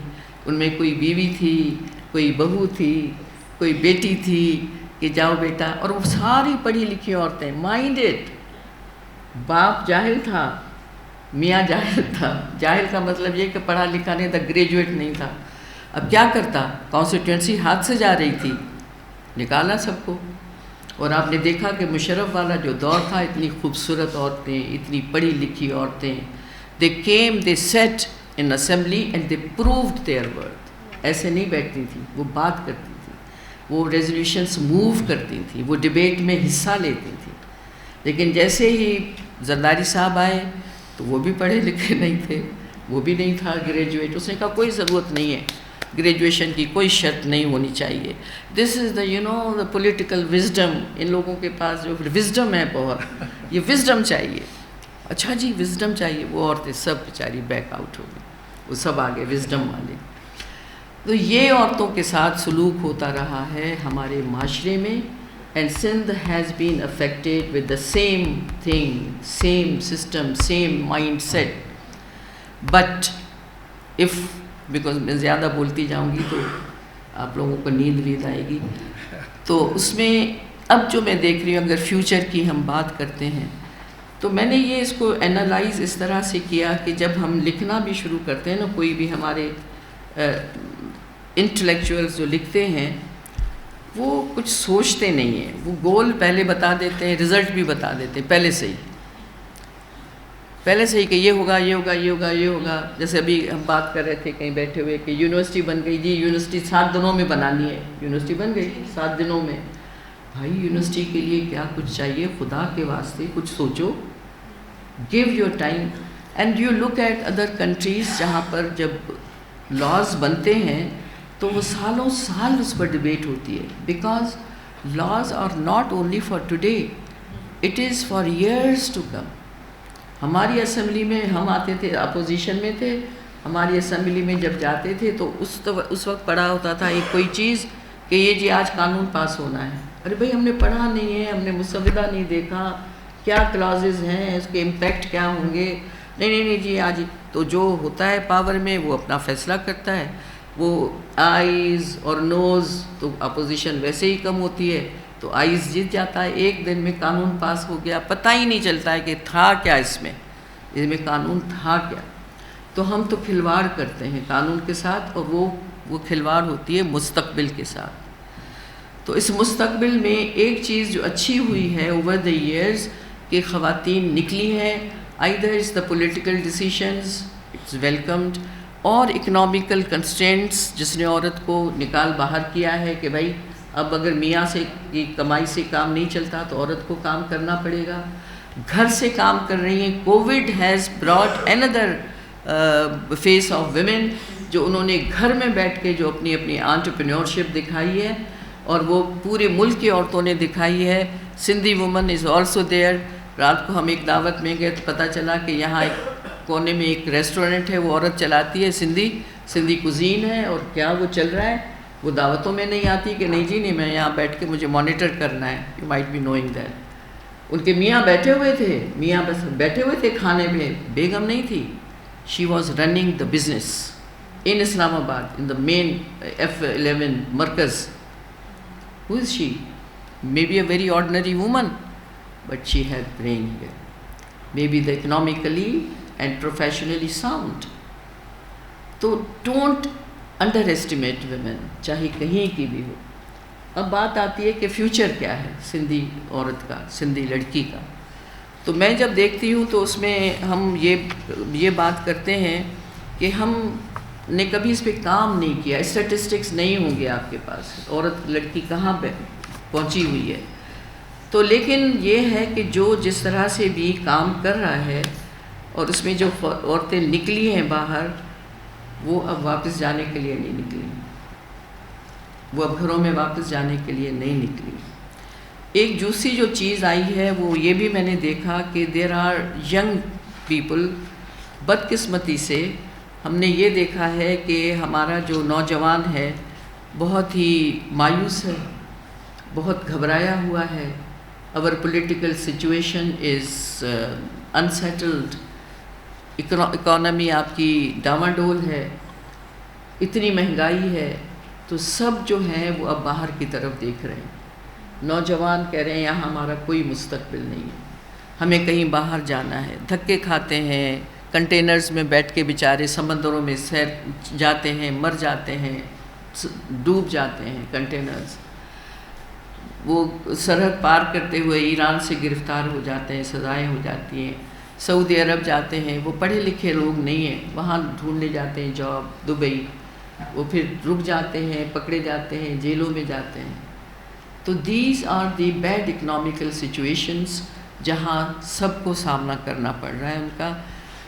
ان میں کوئی بیوی تھی، کوئی بہو تھی، کوئی بیٹی تھی کہ جاؤ بیٹا. اور وہ ساری پڑھی لکھی عورتیں، مائنڈڈ. باپ جاہل تھا، میاں جاہل تھا. جاہل کا مطلب یہ کہ پڑھا لکھا نہیں تھا، گریجویٹ نہیں تھا. اب کیا کرتا؟ کانسٹیٹوئنسی ہاتھ سے جا رہی تھی، نکالا سب کو. اور آپ نے دیکھا کہ مشرف والا جو دور تھا، اتنی خوبصورت عورتیں، اتنی پڑھی لکھی عورتیں، they came, they sat in assembly and they proved their worth. ایسے نہیں بیٹھتی تھیں، وہ بات کرتی تھی، وہ ریزولوشنس موو کرتی تھیں، وہ ڈبیٹ میں حصہ لیتی تھیں. لیکن جیسے ہی زرداری صاحب آئے تو وہ بھی پڑھے لکھے نہیں تھے، وہ بھی نہیں تھا گریجویٹ. اس نے کہا کوئی ضرورت نہیں ہے گریجویشن کی، کوئی شرط نہیں ہونی چاہیے. This is the you know the political wisdom. ان لوگوں کے پاس جو وزڈم ہے بہت، یہ وزڈم چاہیے. اچھا جی وزڈم چاہیے. وہ عورتیں سب بیچاری بیک آؤٹ ہو گئی، وہ سب آگے وزڈم والے. تو یہ عورتوں کے ساتھ سلوک ہوتا رہا ہے ہمارے معاشرے میں. And Sindh has been affected with the same thing, same system, same mindset. But if, because میں زیادہ بولتی جاؤں گی تو آپ لوگوں کو نیند آئے گی. تو اس میں اب جو میں دیکھ رہی ہوں، اگر فیوچر کی ہم بات کرتے ہیں تو میں نے یہ اس کو انالائز اس طرح سے کیا کہ جب ہم لکھنا بھی شروع کرتے ہیں نا، کوئی بھی ہمارے انٹلیکچوئلز جو لکھتے ہیں وہ کچھ سوچتے نہیں ہیں. وہ گول پہلے بتا دیتے ہیں، رزلٹ بھی بتا دیتے ہیں پہلے سے ہی کہ یہ ہوگا یہ ہوگا یہ ہوگا یہ ہوگا. جیسے ابھی ہم بات کر رہے تھے کہیں بیٹھے ہوئے کہ یونیورسٹی بن گئی جی، یونیورسٹی 7 دنوں میں بنانی ہے. یونیورسٹی بن گئی 7 دنوں میں. بھائی یونیورسٹی کے لیے کیا کچھ چاہیے؟ خدا کے واسطے کچھ سوچو. Give your time. And you look at other countries جہاں پر جب لاز بنتے ہیں تو وہ سالوں سال اس پر ڈبیٹ ہوتی ہے. Because laws are not only for today, it is for years to come. ہماری اسمبلی میں ہم آتے تھے، اپوزیشن میں تھے، ہماری اسمبلی میں جب جاتے تھے تو اس وقت پڑھا ہوتا تھا ایک کوئی چیز کہ یہ جی آج قانون پاس ہونا ہے. ارے بھائی ہم نے پڑھا نہیں ہے, ہم نے مسودہ نہیں دیکھا, کیا کلازز ہیں, اس کے امپیکٹ کیا ہوں گے. نہیں جی آج تو جو ہوتا ہے پاور میں وہ اپنا فیصلہ کرتا ہے. وہ آئیز اور نوز تو اپوزیشن ویسے ہی کم ہوتی ہے, تو آئیز جیت جاتا ہے. ایک دن میں قانون پاس ہو گیا, پتہ ہی نہیں چلتا ہے کہ تھا کیا اس میں قانون تھا کیا. تو ہم تو کھلواڑ کرتے ہیں قانون کے ساتھ, اور وہ کھلواڑ ہوتی ہے مستقبل کے ساتھ. تو اس مستقبل میں ایک چیز جو اچھی ہوئی ہے اوور دا ایئرز کہ خواتین نکلی ہیں. either it's the political decisions, it's welcomed, اور اکنامیکل کنسٹرینٹس جس نے عورت کو نکال باہر کیا ہے کہ بھائی اب اگر میاں سے کی کمائی سے کام نہیں چلتا تو عورت کو کام کرنا پڑے گا. گھر سے کام کر رہی ہیں. COVID has brought another face of women, جو انہوں نے گھر میں بیٹھ کے جو اپنی انٹرپرینیورشپ دکھائی ہے, اور وہ پورے ملک کی عورتوں نے دکھائی ہے. Sindhi woman is also there. رات کو ہم ایک دعوت میں گئے تو پتہ چلا کہ یہاں ایک کونے میں ایک ریسٹورنٹ ہے, وہ عورت چلاتی ہے, سندھی کوزین ہے, اور کیا وہ چل رہا ہے. وہ دعوتوں میں نہیں آتی کہ نہیں جی نہیں, میں یہاں بیٹھ کے مجھے مانیٹر کرنا ہے. You might be knowing that. ان کے میاں بیٹھے ہوئے تھے, بس بیٹھے ہوئے تھے کھانے پہ, بیگم نہیں تھی. She was running the business in Islamabad, in the main F11 مرکز. Who is she? Maybe a very ordinary woman, but she had brain here. Maybe the economically and professionally sound. تو don't underestimate women, چاہے کہیں کی بھی ہو. اب بات آتی ہے کہ فیوچر کیا ہے سندھی عورت کا, سندھی لڑکی کا. تو میں جب دیکھتی ہوں تو اس میں ہم یہ بات کرتے ہیں کہ ہم نے کبھی اس پہ کام نہیں کیا. اسٹیٹسٹکس نہیں ہوں گے آپ کے پاس, عورت لڑکی کہاں پہ پہنچی ہوئی ہے. تو لیکن یہ ہے کہ جو جس طرح سے بھی کام کر رہا ہے, اور اس میں جو عورتیں نکلی ہیں باہر, وہ اب واپس جانے کے لیے نہیں نکلی, وہ اب گھروں میں واپس جانے کے لیے نہیں نکلی. ایک دوسری جو چیز آئی ہے وہ یہ بھی میں نے دیکھا کہ دیر آر ینگ پیپل. بدقسمتی سے ہم نے یہ دیکھا ہے کہ ہمارا جو نوجوان ہے بہت ہی مایوس ہے, بہت گھبرایا ہوا ہے. our political situation is unsettled. Economy آپ کی ڈاواڈول ہے, اتنی مہنگائی ہے, تو سب جو ہیں وہ اب باہر کی طرف دیکھ رہے ہیں. نوجوان کہہ رہے ہیں یہاں ہمارا کوئی مستقبل نہیں ہے, ہمیں کہیں باہر جانا ہے. دھکے کھاتے ہیں, کنٹینرز میں بیٹھ کے بیچارے سمندروں میں سیر جاتے ہیں, مر جاتے ہیں, ڈوب جاتے ہیں کنٹینرز. وہ سرحد پار کرتے ہوئے ایران سے گرفتار ہو جاتے ہیں, سزائیں ہو جاتی ہیں. سعودی عرب جاتے ہیں, وہ پڑھے لکھے لوگ نہیں ہیں, وہاں ڈھونڈنے جاتے ہیں جاب, دبئی. وہ پھر رک جاتے ہیں, پکڑے جاتے ہیں, جیلوں میں جاتے ہیں. تو these are the bad economical situations جہاں سب کو سامنا کرنا پڑ رہا ہے ان کا.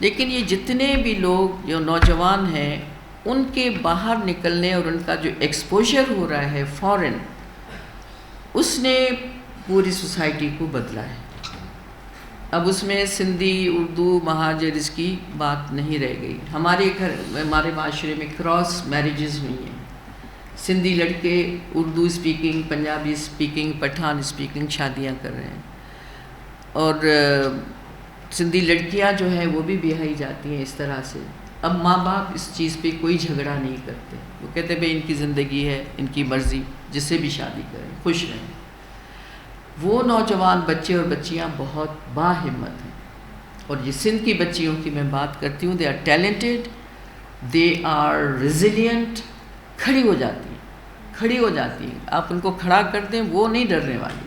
لیکن یہ جتنے بھی لوگ جو نوجوان ہیں ان کے باہر نکلنے اور ان کا جو ایکسپوجر ہو رہا ہے فورن, اس نے پوری سوسائٹی کو بدلا ہے. اب اس میں سندھی, اردو, مہاجر اس کی بات نہیں رہ گئی. ہمارے معاشرے میں کراس میریجز ہوئی ہیں. سندھی لڑکے Urdu speaking, Punjabi speaking, Pathan speaking شادیاں کر رہے ہیں, اور سندھی لڑکیاں جو ہیں وہ بھی بیاہی جاتی ہیں اس طرح سے. اب ماں باپ اس چیز پہ کوئی جھگڑا نہیں کرتے, وہ کہتے ہیں بھائی ان کی زندگی ہے, ان کی مرضی, جس سے بھی شادی کریں, خوش رہیں. وہ نوجوان بچے اور بچیاں بہت باہمت ہیں, اور یہ سندھ کی بچیوں کی میں بات کرتی ہوں. They are talented, they are resilient. کھڑی ہو جاتی ہیں. آپ ان کو کھڑا کر دیں وہ نہیں ڈرنے والی,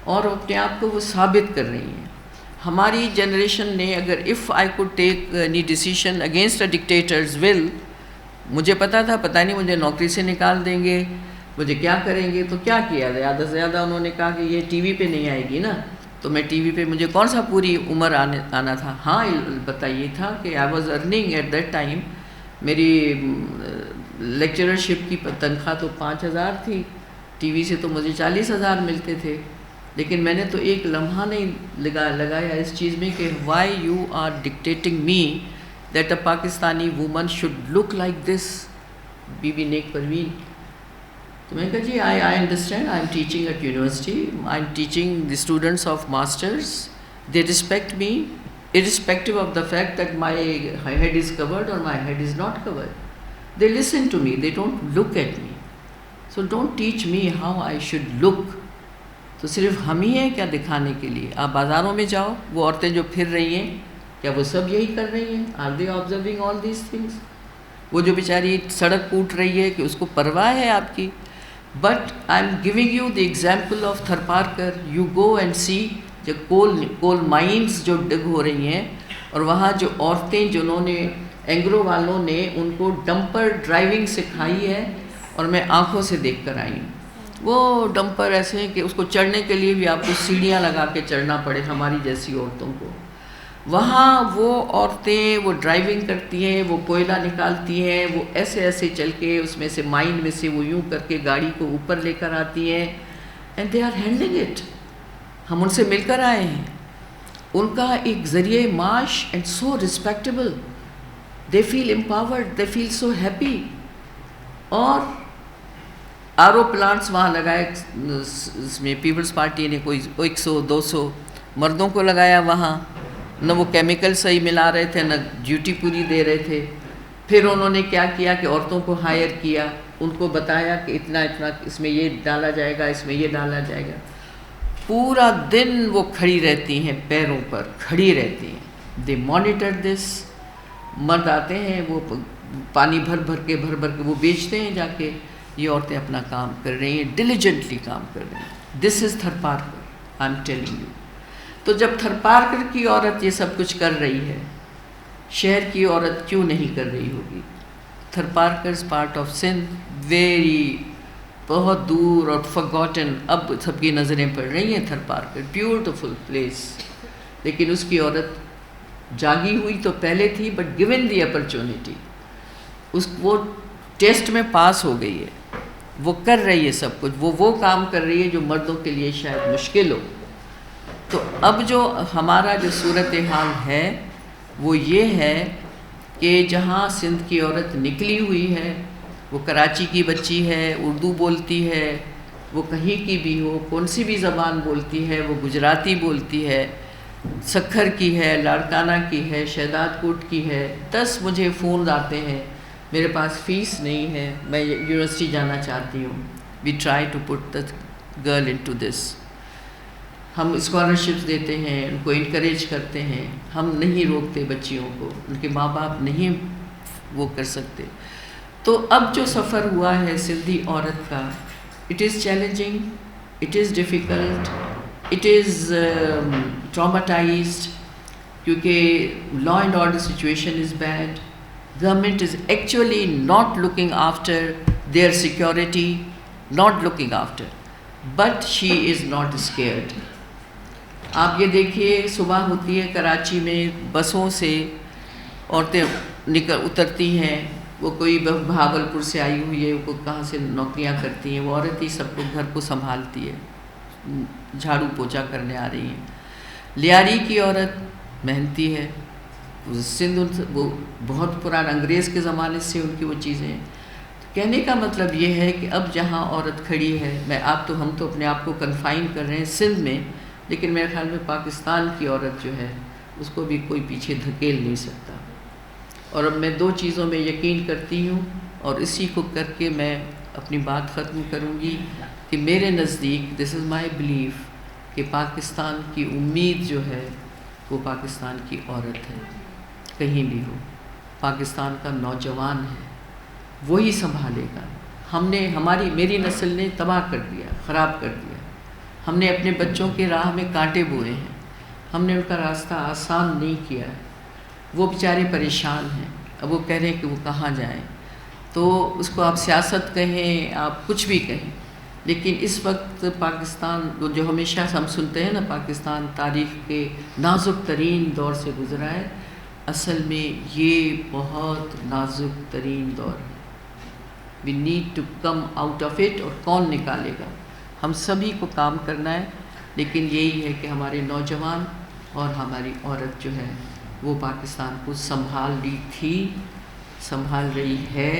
اور اپنے آپ کو وہ ثابت کر رہی ہیں. ہماری جنریشن نے اگر if I could take any decision against a dictators will, مجھے پتا تھا پتہ نہیں مجھے نوکری سے نکال دیں گے, مجھے کیا کریں گے, تو کیا کیا. زیادہ سے زیادہ انہوں نے کہا کہ یہ ٹی وی پہ نہیں آئے گی نا, تو میں ٹی وی پہ مجھے کون سا پوری عمر آنا تھا. ہاں البتہ یہ تھا کہ I was earning at that time. میری لیکچررشپ کی تنخواہ تو 5,000 تھی, ٹی وی سے تو مجھے 40,000 ملتے تھے. لیکن میں نے تو ایک لمحہ نہیں لگایا اس چیز میں کہ why you are dictating me that a Pakistani woman should look like this. Bibi Nek Parveen. تو میں کہا جی I understand, I'm teaching at university, I'm teaching the students of masters, they respect me irrespective of the fact that my head is covered or my head is not covered. They listen to me, they don't look at me. So don't teach me how I should look. تو صرف ہم ہی ہیں کیا دکھانے کے لیے؟ آپ بازاروں میں جاؤ، وہ عورتیں جو پھر رہی ہیں کیا وہ سب یہی کر رہی ہیں؟ Are they observing all these things? وہ جو بیچاری سڑک کوٹ رہی ہے کہ اس کو پرواہ ہے آپ کی؟ But I'm giving you the example of Tharparkar. You go and see جو کول مائنز جو ڈگ ہو رہی ہیں، اور وہاں جو عورتیں جنہوں نے اینگرو والوں نے ان کو ڈمپر ڈرائیونگ سکھائی ہے، اور میں آنکھوں سے دیکھ کر آئی ہوں. وہ ڈمپر ایسے ہیں کہ اس کو چڑھنے کے لیے بھی آپ کو سیڑھیاں لگا کے چڑھنا پڑے ہماری جیسی عورتوں کو. وہاں وہ عورتیں وہ ڈرائیونگ کرتی ہیں، وہ کوئلہ نکالتی ہیں، وہ ایسے ایسے چل کے اس میں سے مائن میں سے وہ یوں کر کے گاڑی کو اوپر لے کر آتی ہیں. And they are handling it. ہم ان سے مل کر آئے ہیں. ان کا ایک ذریعہ معاش and so respectable. They feel empowered, they feel so happy. اور آر او پلانٹس وہاں لگائے، اس میں پیپلز پارٹی نے کوئی 100-200 مردوں کو لگایا وہاں. نہ وہ کیمیکل صحیح ملا رہے تھے، نہ ڈیوٹی پوری دے رہے تھے. پھر انہوں نے کیا کیا کہ عورتوں کو ہائر کیا، ان کو بتایا کہ اتنا اتنا اس میں یہ ڈالا جائے گا، اس میں یہ ڈالا جائے گا. پورا دن وہ کھڑی رہتی ہیں، پیروں پر کھڑی رہتی ہیں. دے مانیٹر دس. مرد آتے ہیں، وہ پانی بھر کے وہ بیچتے ہیں جا کے. یہ عورتیں اپنا کام کر رہی ہیں، ڈیلیجنٹلی کام کر رہی ہیں. This is Tharparkar, I am telling you. تو جب تھرپارکر کی عورت یہ سب کچھ کر رہی ہے، شہر کی عورت کیوں نہیں کر رہی ہوگی؟ تھرپارکرز پارٹ آف سندھ، ویری بہت دور اور فارگوٹن. اب سب کی نظریں پڑ رہی ہیں تھرپارکر، بیوٹیفل پلیس. لیکن اس کی عورت جاگی ہوئی تو پہلے تھی، بٹ گیون دی اپرچونٹی وہ ٹیسٹ میں پاس ہو گئی ہے. وہ کر رہی ہے سب کچھ. وہ کام کر رہی ہے جو مردوں کے لیے شاید مشکل ہو. تو اب جو ہمارا جو صورتحال ہے وہ یہ ہے کہ جہاں سندھ کی عورت نکلی ہوئی ہے، وہ کراچی کی بچی ہے، اردو بولتی ہے، وہ کہیں کی بھی ہو، کون سی بھی زبان بولتی ہے، وہ گجراتی بولتی ہے، سکھر کی ہے، لاڑکانہ کی ہے، شہداد کوٹ کی ہے. 10 مجھے فون آتے ہیں، میرے پاس فیس نہیں ہے، میں یونیورسٹی جانا چاہتی ہوں. We try to put the girl into this. ہم اسکالرشپس دیتے ہیں، ان کو انکریج کرتے ہیں. ہم نہیں روکتے بچیوں کو، ان کے ماں باپ نہیں وہ کر سکتے. تو اب جو سفر ہوا ہے سندھی عورت کا، it is challenging, it is difficult, it is traumatized, کیونکہ law and order situation is bad. Government is actually not looking after their security, not looking after, but she is not scared. آپ یہ دیکھیے صبح ہوتی ہے کراچی میں بسوں سے عورتیں اترتی ہیں. وہ کوئی بھاگلپور سے آئی ہوئی ہے، وہ کہاں سے نوکریاں کرتی ہیں، وہ عورت ہی سب کو گھر کو سنبھالتی ہے، جھاڑو پوچھا کرنے آ رہی ہیں. لیاری کی عورت محنتی ہے. سندھ وہ بہت پرانا انگریز کے زمانے سے ان کی وہ چیزیں ہیں. کہنے کا مطلب یہ ہے کہ اب جہاں عورت کھڑی ہے، ہم تو اپنے آپ کو کنفائن کر رہے ہیں سندھ میں، لیکن میرے خیال میں پاکستان کی عورت جو ہے اس کو بھی کوئی پیچھے دھکیل نہیں سکتا. اور اب میں 2 چیزوں میں یقین کرتی ہوں، اور اسی کو کر کے میں اپنی بات ختم کروں گی کہ میرے نزدیک دس از مائی بلیف کہ پاکستان کی امید جو ہے وہ پاکستان کی عورت ہے. کہیں بھی ہو، پاکستان کا نوجوان ہے، وہی سنبھالے گا. میری نسل نے تباہ کر دیا، خراب کر دیا. ہم نے اپنے بچوں کے راہ میں کانٹے بوئے ہیں، ہم نے ان کا راستہ آسان نہیں کیا ہے. وہ بیچارے پریشان ہیں. اب وہ کہہ رہے ہیں کہ وہ کہاں جائیں. تو اس کو آپ سیاست کہیں، آپ کچھ بھی کہیں، لیکن اس وقت پاکستان جو ہمیشہ ہم سنتے ہیں نا، پاکستان تاریخ کے نازک ترین دور سے گزرا ہے. اصل میں یہ بہت نازک ترین دور ہے. We need to come out of it. اور کون نکالے گا؟ ہم سبھی کو کام کرنا ہے. لیکن یہی ہے کہ ہمارے نوجوان اور ہماری عورت جو ہے وہ پاکستان کو سنبھال لی تھی، سنبھال رہی ہے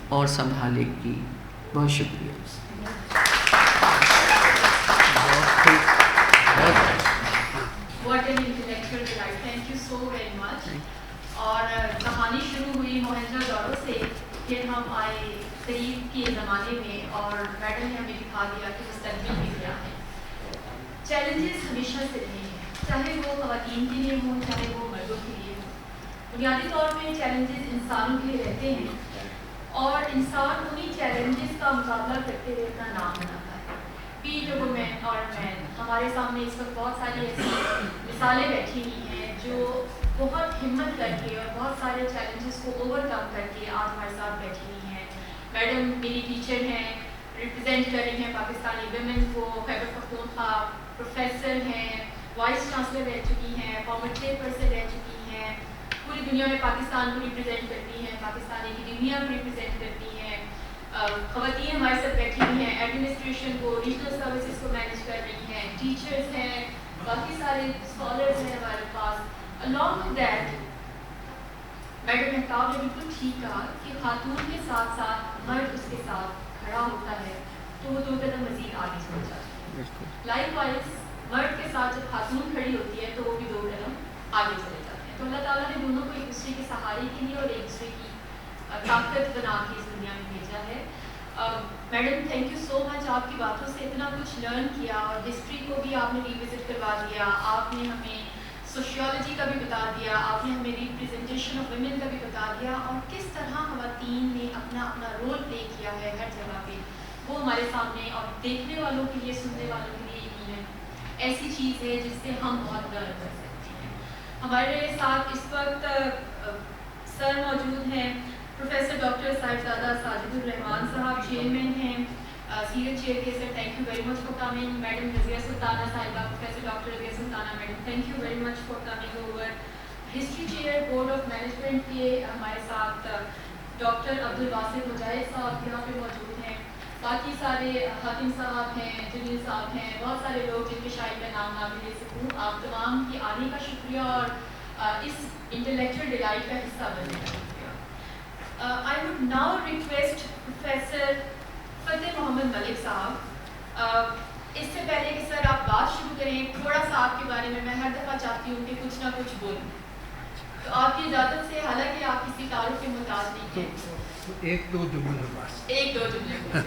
اور سنبھالے گی. بہت شکریہ.
What an intellectual delight. Thank you so very much. اور کہانی شروع ہوئی موہنجو داڑو سے، پھر ہم آئے قریب کے زمانے میں اور میڈم نے ہمیں دکھا دیا کہ مستقبل میں کیا ہے. چیلنجز ہمیشہ سے رہے ہیں، چاہے وہ خواتین کے لیے ہوں چاہے وہ مردوں کے لیے ہوں. بنیادی طور پہ چیلنجز انسانوں کے لیے رہتے ہیں اور انسان انہیں چیلنجز کا مقابلہ کرتے ہوئے اپنا نام بناتا ہے. پی جو وومین اور مین، ہمارے سامنے اس وقت بہت ساری ایسی مثالیں بیٹھی ہوئی ہیں جو بہت ہمت کر کے اور بہت سارے چیلنجز کو اوور کم کر کے آج ہمارے ساتھ بیٹھی ہوئی ہیں. میڈم میری ٹیچر ہیں، ریپرزینٹ کر رہی ہیں پاکستانی ویمن کو، خیبر پختونخوا پروفیسر ہیں، وائس چانسلر رہ چکی ہیں، فارمر چیئر پرسن رہ چکی ہیں، پوری دنیا میں پاکستان کو ریپرزینٹ کرتی ہیں، پاکستانی کی دنیا کو ریپرزینٹ کرتی ہیں. خواتین ہمارے ساتھ بیٹھی ہوئی ہیں، ایڈمنسٹریشن کو، ریجنل سروسز کو مینیج کر رہی ہیں، ٹیچرز ہیں، باقی سارے اسکالرز ہیں ہمارے پاس. along with that madam Mahtab نے بالکل ٹھیک کہا کہ خاتون کے ساتھ ساتھ مرد اس کے ساتھ کھڑا ہوتا ہے تو وہ 2 قدم مزید آگے چل جاتی ہے. لائک وائز مرد کے ساتھ جب خاتون کھڑی ہوتی ہے تو وہ بھی 2 قدم آگے چلے جاتے ہیں. تو اللہ تعالیٰ نے دونوں کو ایک دوسرے کے سہارے کے لیے اور ایک دوسرے کی طاقت بنا کے اس دنیا میں بھیجا ہے. میڈم تھینک یو سو مچ. آپ کی باتوں سے اتنا کچھ لرن کیا اور ہسٹری کو بھی آپ نے ریوزٹ کروا دیا، آپ نے ہمیں سوشیولوجی کا بھی بتا دیا، آپ نے ہمیں ریپرزنٹیشن آف ویمن کا بھی بتا دیا اور کس طرح خواتین نے اپنا اپنا رول پلے کیا ہے ہر جگہ پہ، وہ ہمارے سامنے اور دیکھنے والوں کے لیے، سننے والوں کے لیے یقیناً ایسی چیز ہے جس سے ہم بہت لرن کر سکتے ہیں. ہمارے ساتھ اس وقت سر موجود ہیں، پروفیسر ڈاکٹر صاحبزادہ ساجد الرحمان صاحب، چیئرمین ہیں سیرت چیئر کے. Sir thank you very much for coming. Madam Razia Sultana صاحبہ، professor doctor Razia Sultana madam, thank you very much for coming over. History chair board of management کے ہمارے ساتھ ڈاکٹر عبدالباسط مجاہد صاحب یہاں پہ موجود ہیں. باقی سارے حاتم صاحب ہیں، جلیل صاحب ہیں، بہت سارے لوگ جن کے شاید میں نام نہ بھی لے سکوں. آپ تمام کی آنے کا شکریہ اور اس انٹلیکچوئل ڈیلائٹ کا حصہ بننے کا شکریہ. I would now request Professor Fateh Muhammad ملک صاحب. اس سے پہلے کہ سر آپ بات شروع کریں، تھوڑا سا آپ کے بارے میں ہر دفعہ چاہتی ہوں کہ کچھ نہ کچھ بولوں، تو آپ کی اجازت سے، حالانکہ آپ کسی تعارف کے محتاج نہیں ہیں،
1-2 جملے بس.
1-2 جملے.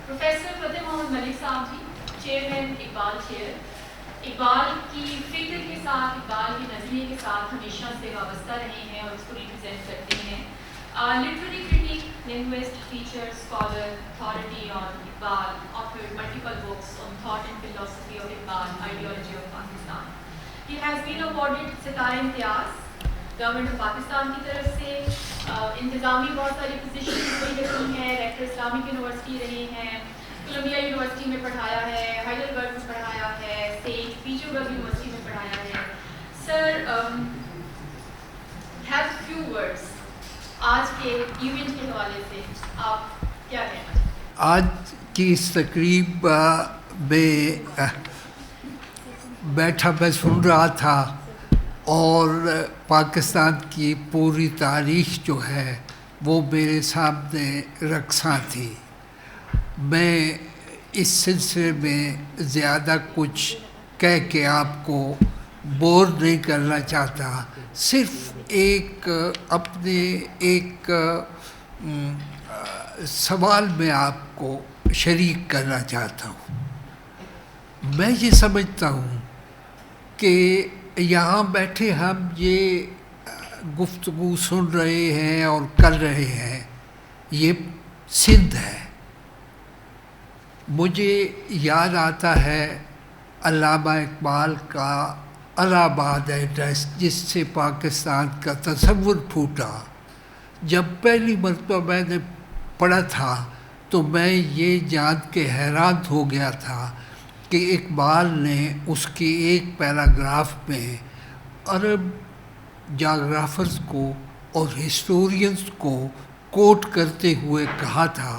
پروفیسر فتح محمد ملک صاحب جی، چیئرمین اقبال چیئر، اقبال کی فکر کے ساتھ، اقبال کی نظریے کے ساتھ ہمیشہ سے وابستہ رہے ہیں اور اس کو ریپرزینٹ کرتے ہیں. Literary critic, linguist, teacher, scholar, authority on Iqbal, authored multiple books on thought and philosophy of Iqbal, ideology of Pakistan. He has been awarded ستارہ امتیاز گورنمنٹ آف پاکستان کی طرف سے. انتظامی بہت ساری پوزیشن کوئی رہی ہیں، ریکٹر اسلامک یونیورسٹی رہے ہیں، کولمبیا یونیورسٹی میں پڑھایا ہے، ہائیڈلبرگ میں پڑھایا ہے، سینٹ پیٹربرگ یونیورسٹی میں پڑھایا ہے. سر have few words آج کے ایونٹ کے حوالے سے آپ کیا کہنا چاہتے ہیں؟
آج کی اس تقریب میں بیٹھا میں سن رہا تھا اور پاکستان کی پوری تاریخ جو ہے وہ میرے سامنے رقصاں تھی. میں اس سلسلے میں زیادہ کچھ کہہ کے آپ کو بور نہیں کرنا چاہتا، صرف اپنے ایک سوال میں آپ کو شریک کرنا چاہتا ہوں. میں یہ سمجھتا ہوں کہ یہاں بیٹھے ہم یہ گفتگو سن رہے ہیں اور کر رہے ہیں، یہ سندھ ہے. مجھے یاد آتا ہے علامہ اقبال کا الہ آباد ایڈریس، جس سے پاکستان کا تصور پھوٹا. جب پہلی مرتبہ میں نے پڑھا تھا تو میں یہ جان کے حیران ہو گیا تھا کہ اقبال نے اس کے ایک پیراگراف میں عرب جاگرافرز کو اور ہسٹورینز کو کوٹ کرتے ہوئے کہا تھا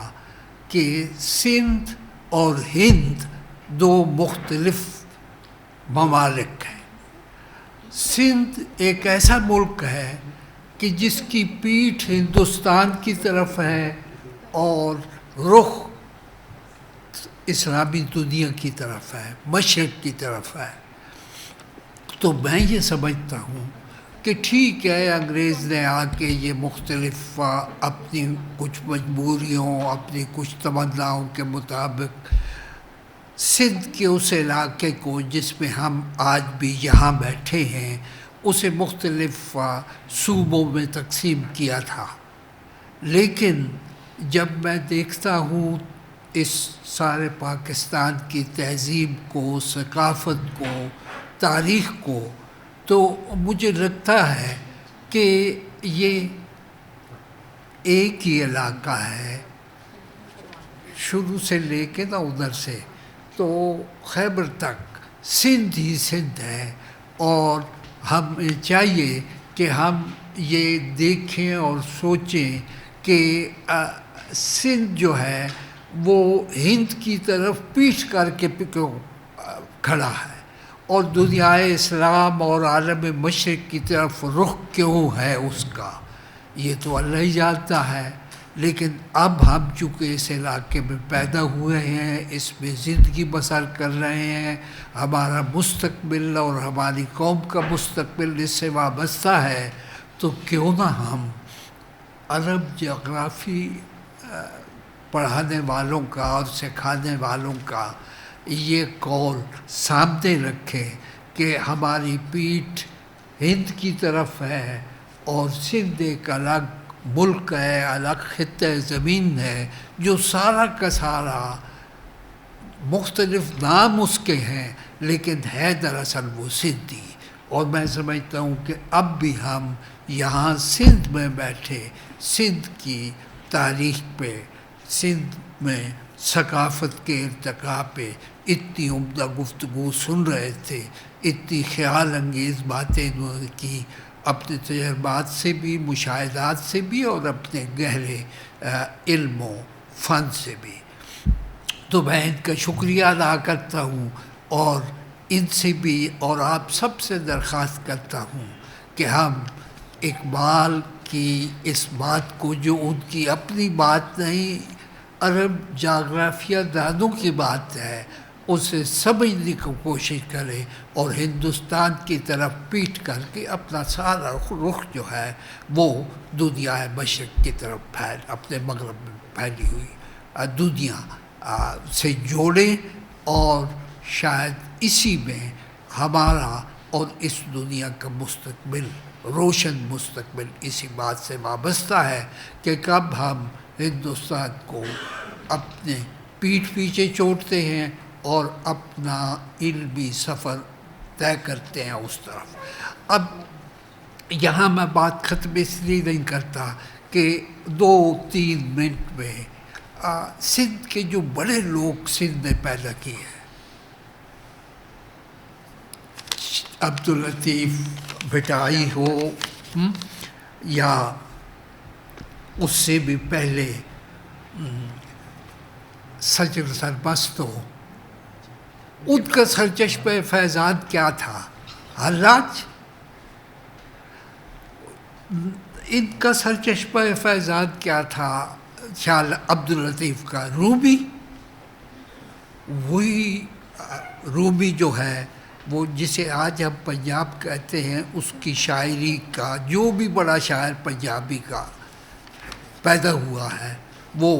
کہ سندھ اور ہند 2 مختلف ممالک ہیں. سندھ ایک ایسا ملک ہے کہ جس کی پیٹھ ہندوستان کی طرف ہے اور رخ اسلامی دنیا کی طرف ہے، مشرق کی طرف ہے. تو میں یہ سمجھتا ہوں کہ ٹھیک ہے، انگریز نے آ کے یہ مختلف اپنی کچھ مجبوریوں، اپنی کچھ تمناؤں کے مطابق سندھ کے اس علاقے کو جس میں ہم آج بھی یہاں بیٹھے ہیں اسے مختلف صوبوں میں تقسیم کیا تھا. لیکن جب میں دیکھتا ہوں اس سارے پاکستان کی تہذیب کو، ثقافت کو، تاریخ کو، تو مجھے لگتا ہے کہ یہ ایک ہی علاقہ ہے، شروع سے لے کے نا ادھر سے تو خیبر تک سندھ ہی سندھ ہے. اور ہمیں چاہیے کہ ہم یہ دیکھیں اور سوچیں کہ سندھ جو ہے وہ ہند کی طرف پیچھ کر کے کھڑا ہے اور دنیائے اسلام اور عالم مشرق کی طرف رخ کیوں ہے اس کا، یہ تو اللہ ہی جانتا ہے. لیکن اب ہم چونکہ اس علاقے میں پیدا ہوئے ہیں، اس میں زندگی بسر کر رہے ہیں، ہمارا مستقبل اور ہماری قوم کا مستقبل اس سے وابستہ ہے، تو کیوں نہ ہم عرب جغرافی پڑھانے والوں کا اور سکھانے والوں کا یہ قول سامنے رکھیں کہ ہماری پیٹھ ہند کی طرف ہے اور سندھ ایک الگ ملک ہے، الگ خطہ زمین ہے جو سارا کا سارا مختلف نام اس کے ہیں لیکن ہے دراصل وہ سندھی. اور میں سمجھتا ہوں کہ اب بھی ہم یہاں سندھ میں بیٹھے سندھ کی تاریخ پہ، سندھ میں ثقافت کے ارتقاء پہ اتنی عمدہ گفتگو سن رہے تھے، اتنی خیال انگیز باتیں انہوں نے کی، اپنے تجربات سے بھی، مشاہدات سے بھی اور اپنے گہرے علم و فن سے بھی. تو میں ان کا شکریہ ادا کرتا ہوں اور ان سے بھی اور آپ سب سے درخواست کرتا ہوں کہ ہم اقبال کی اس بات کو، جو ان کی اپنی بات نہیں عرب جغرافیہ دانوں کی بات ہے، اسے سمجھنے کی کوشش کرے اور ہندوستان کی طرف پیٹ کر کے اپنا سارا رخ جو ہے وہ دنیا مشرق کی طرف اپنے مغرب میں پھیلی ہوئی دنیا سے جوڑیں. اور شاید اسی میں ہمارا اور اس دنیا کا مستقبل، روشن مستقبل اسی بات سے وابستہ ہے کہ کب ہم ہندوستان کو اپنے پیٹھ پیچھے چھوڑتے ہیں اور اپنا علمی سفر طے کرتے ہیں اس طرف. اب یہاں میں بات ختم اس لیے نہیں کرتا کہ 2-3 منٹ میں سندھ کے جو بڑے لوگ سندھ نے پیدا کیے ہیں، عبداللطیف بھٹائی ہو یا اس سے بھی پہلے سجر سرمست ہو، ان کا سرچشمہ فیضان کیا تھا؟ حلاج. ان کا سرچشمہ فیضان کیا تھا خیال عبداللطیف کا؟ رومی. وہی رومی جو ہے وہ جسے آج ہم پنجاب کہتے ہیں، اس کی شاعری کا جو بھی بڑا شاعر پنجابی کا پیدا ہوا ہے وہ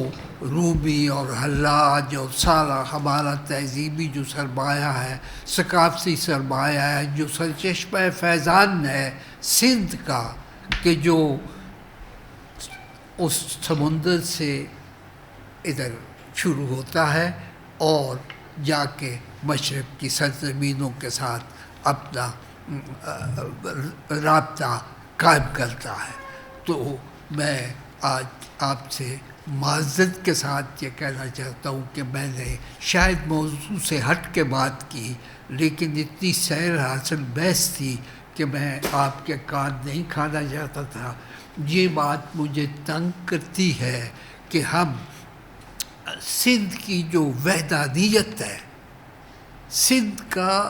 رومی اور حلاج اور سارا ہمارا تہذیبی جو سرمایہ ہے، ثقافتی سرمایہ ہے، جو سرچشمہ فیضان ہے سندھ کا، کہ جو اس سمندر سے ادھر شروع ہوتا ہے اور جا کے مشرق کی سرزمینوں کے ساتھ اپنا رابطہ قائم کرتا ہے. تو میں آج آپ سے معذرت کے ساتھ یہ کہنا چاہتا ہوں کہ میں نے شاید موضوع سے ہٹ کے بات کی، لیکن اتنی سیر حاصل بحث تھی کہ میں آپ کے کان نہیں کھانا چاہتا تھا. یہ بات مجھے تنگ کرتی ہے کہ ہم سندھ کی جو وحدانیت ہے، سندھ کا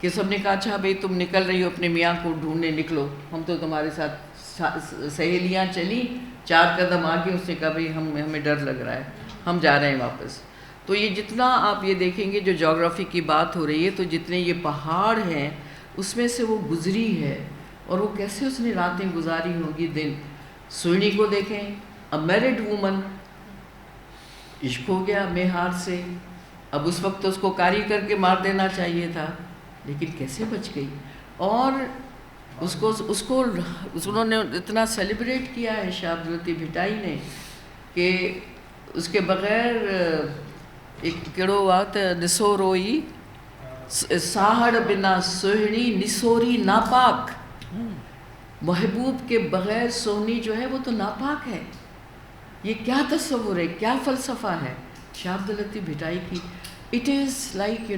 کہ سب نے کہا اچھا بھائی تم نکل رہی ہو اپنے میاں کو ڈھونڈنے نکلو، ہم تو تمہارے ساتھ سہیلیاں چلی 4 قدم آگے، اس نے کہا بھائی ہمیں ڈر لگ رہا ہے، ہم جا رہے ہیں واپس۔ تو یہ جتنا آپ یہ دیکھیں گے جو جغرافی کی بات ہو رہی ہے، تو جتنے یہ پہاڑ ہیں اس میں سے وہ گزری ہے، اور وہ کیسے اس نے راتیں گزاری ہوں گی دن۔ سوئنی کو دیکھیں، اے میرڈ وومن، عشق ہو گیا مہار سے، اب اس وقت تو اس کو کاری کر کے مار دینا چاہیے تھا، لیکن کیسے بچ گئی۔ اور اس کو انہوں نے اتنا سیلیبریٹ کیا ہے شاہ عبد اللطیف بھٹائی نے کہ اس کے بغیر ایک کیڑو بات نسوروئی ساہڑ بنا سوہنی نسوری ناپاک، محبوب کے بغیر سونی جو ہے وہ تو ناپاک ہے۔ یہ کیا تصور ہے، کیا فلسفہ ہے شاہ عبد اللطیف بھٹائی کی۔ It is like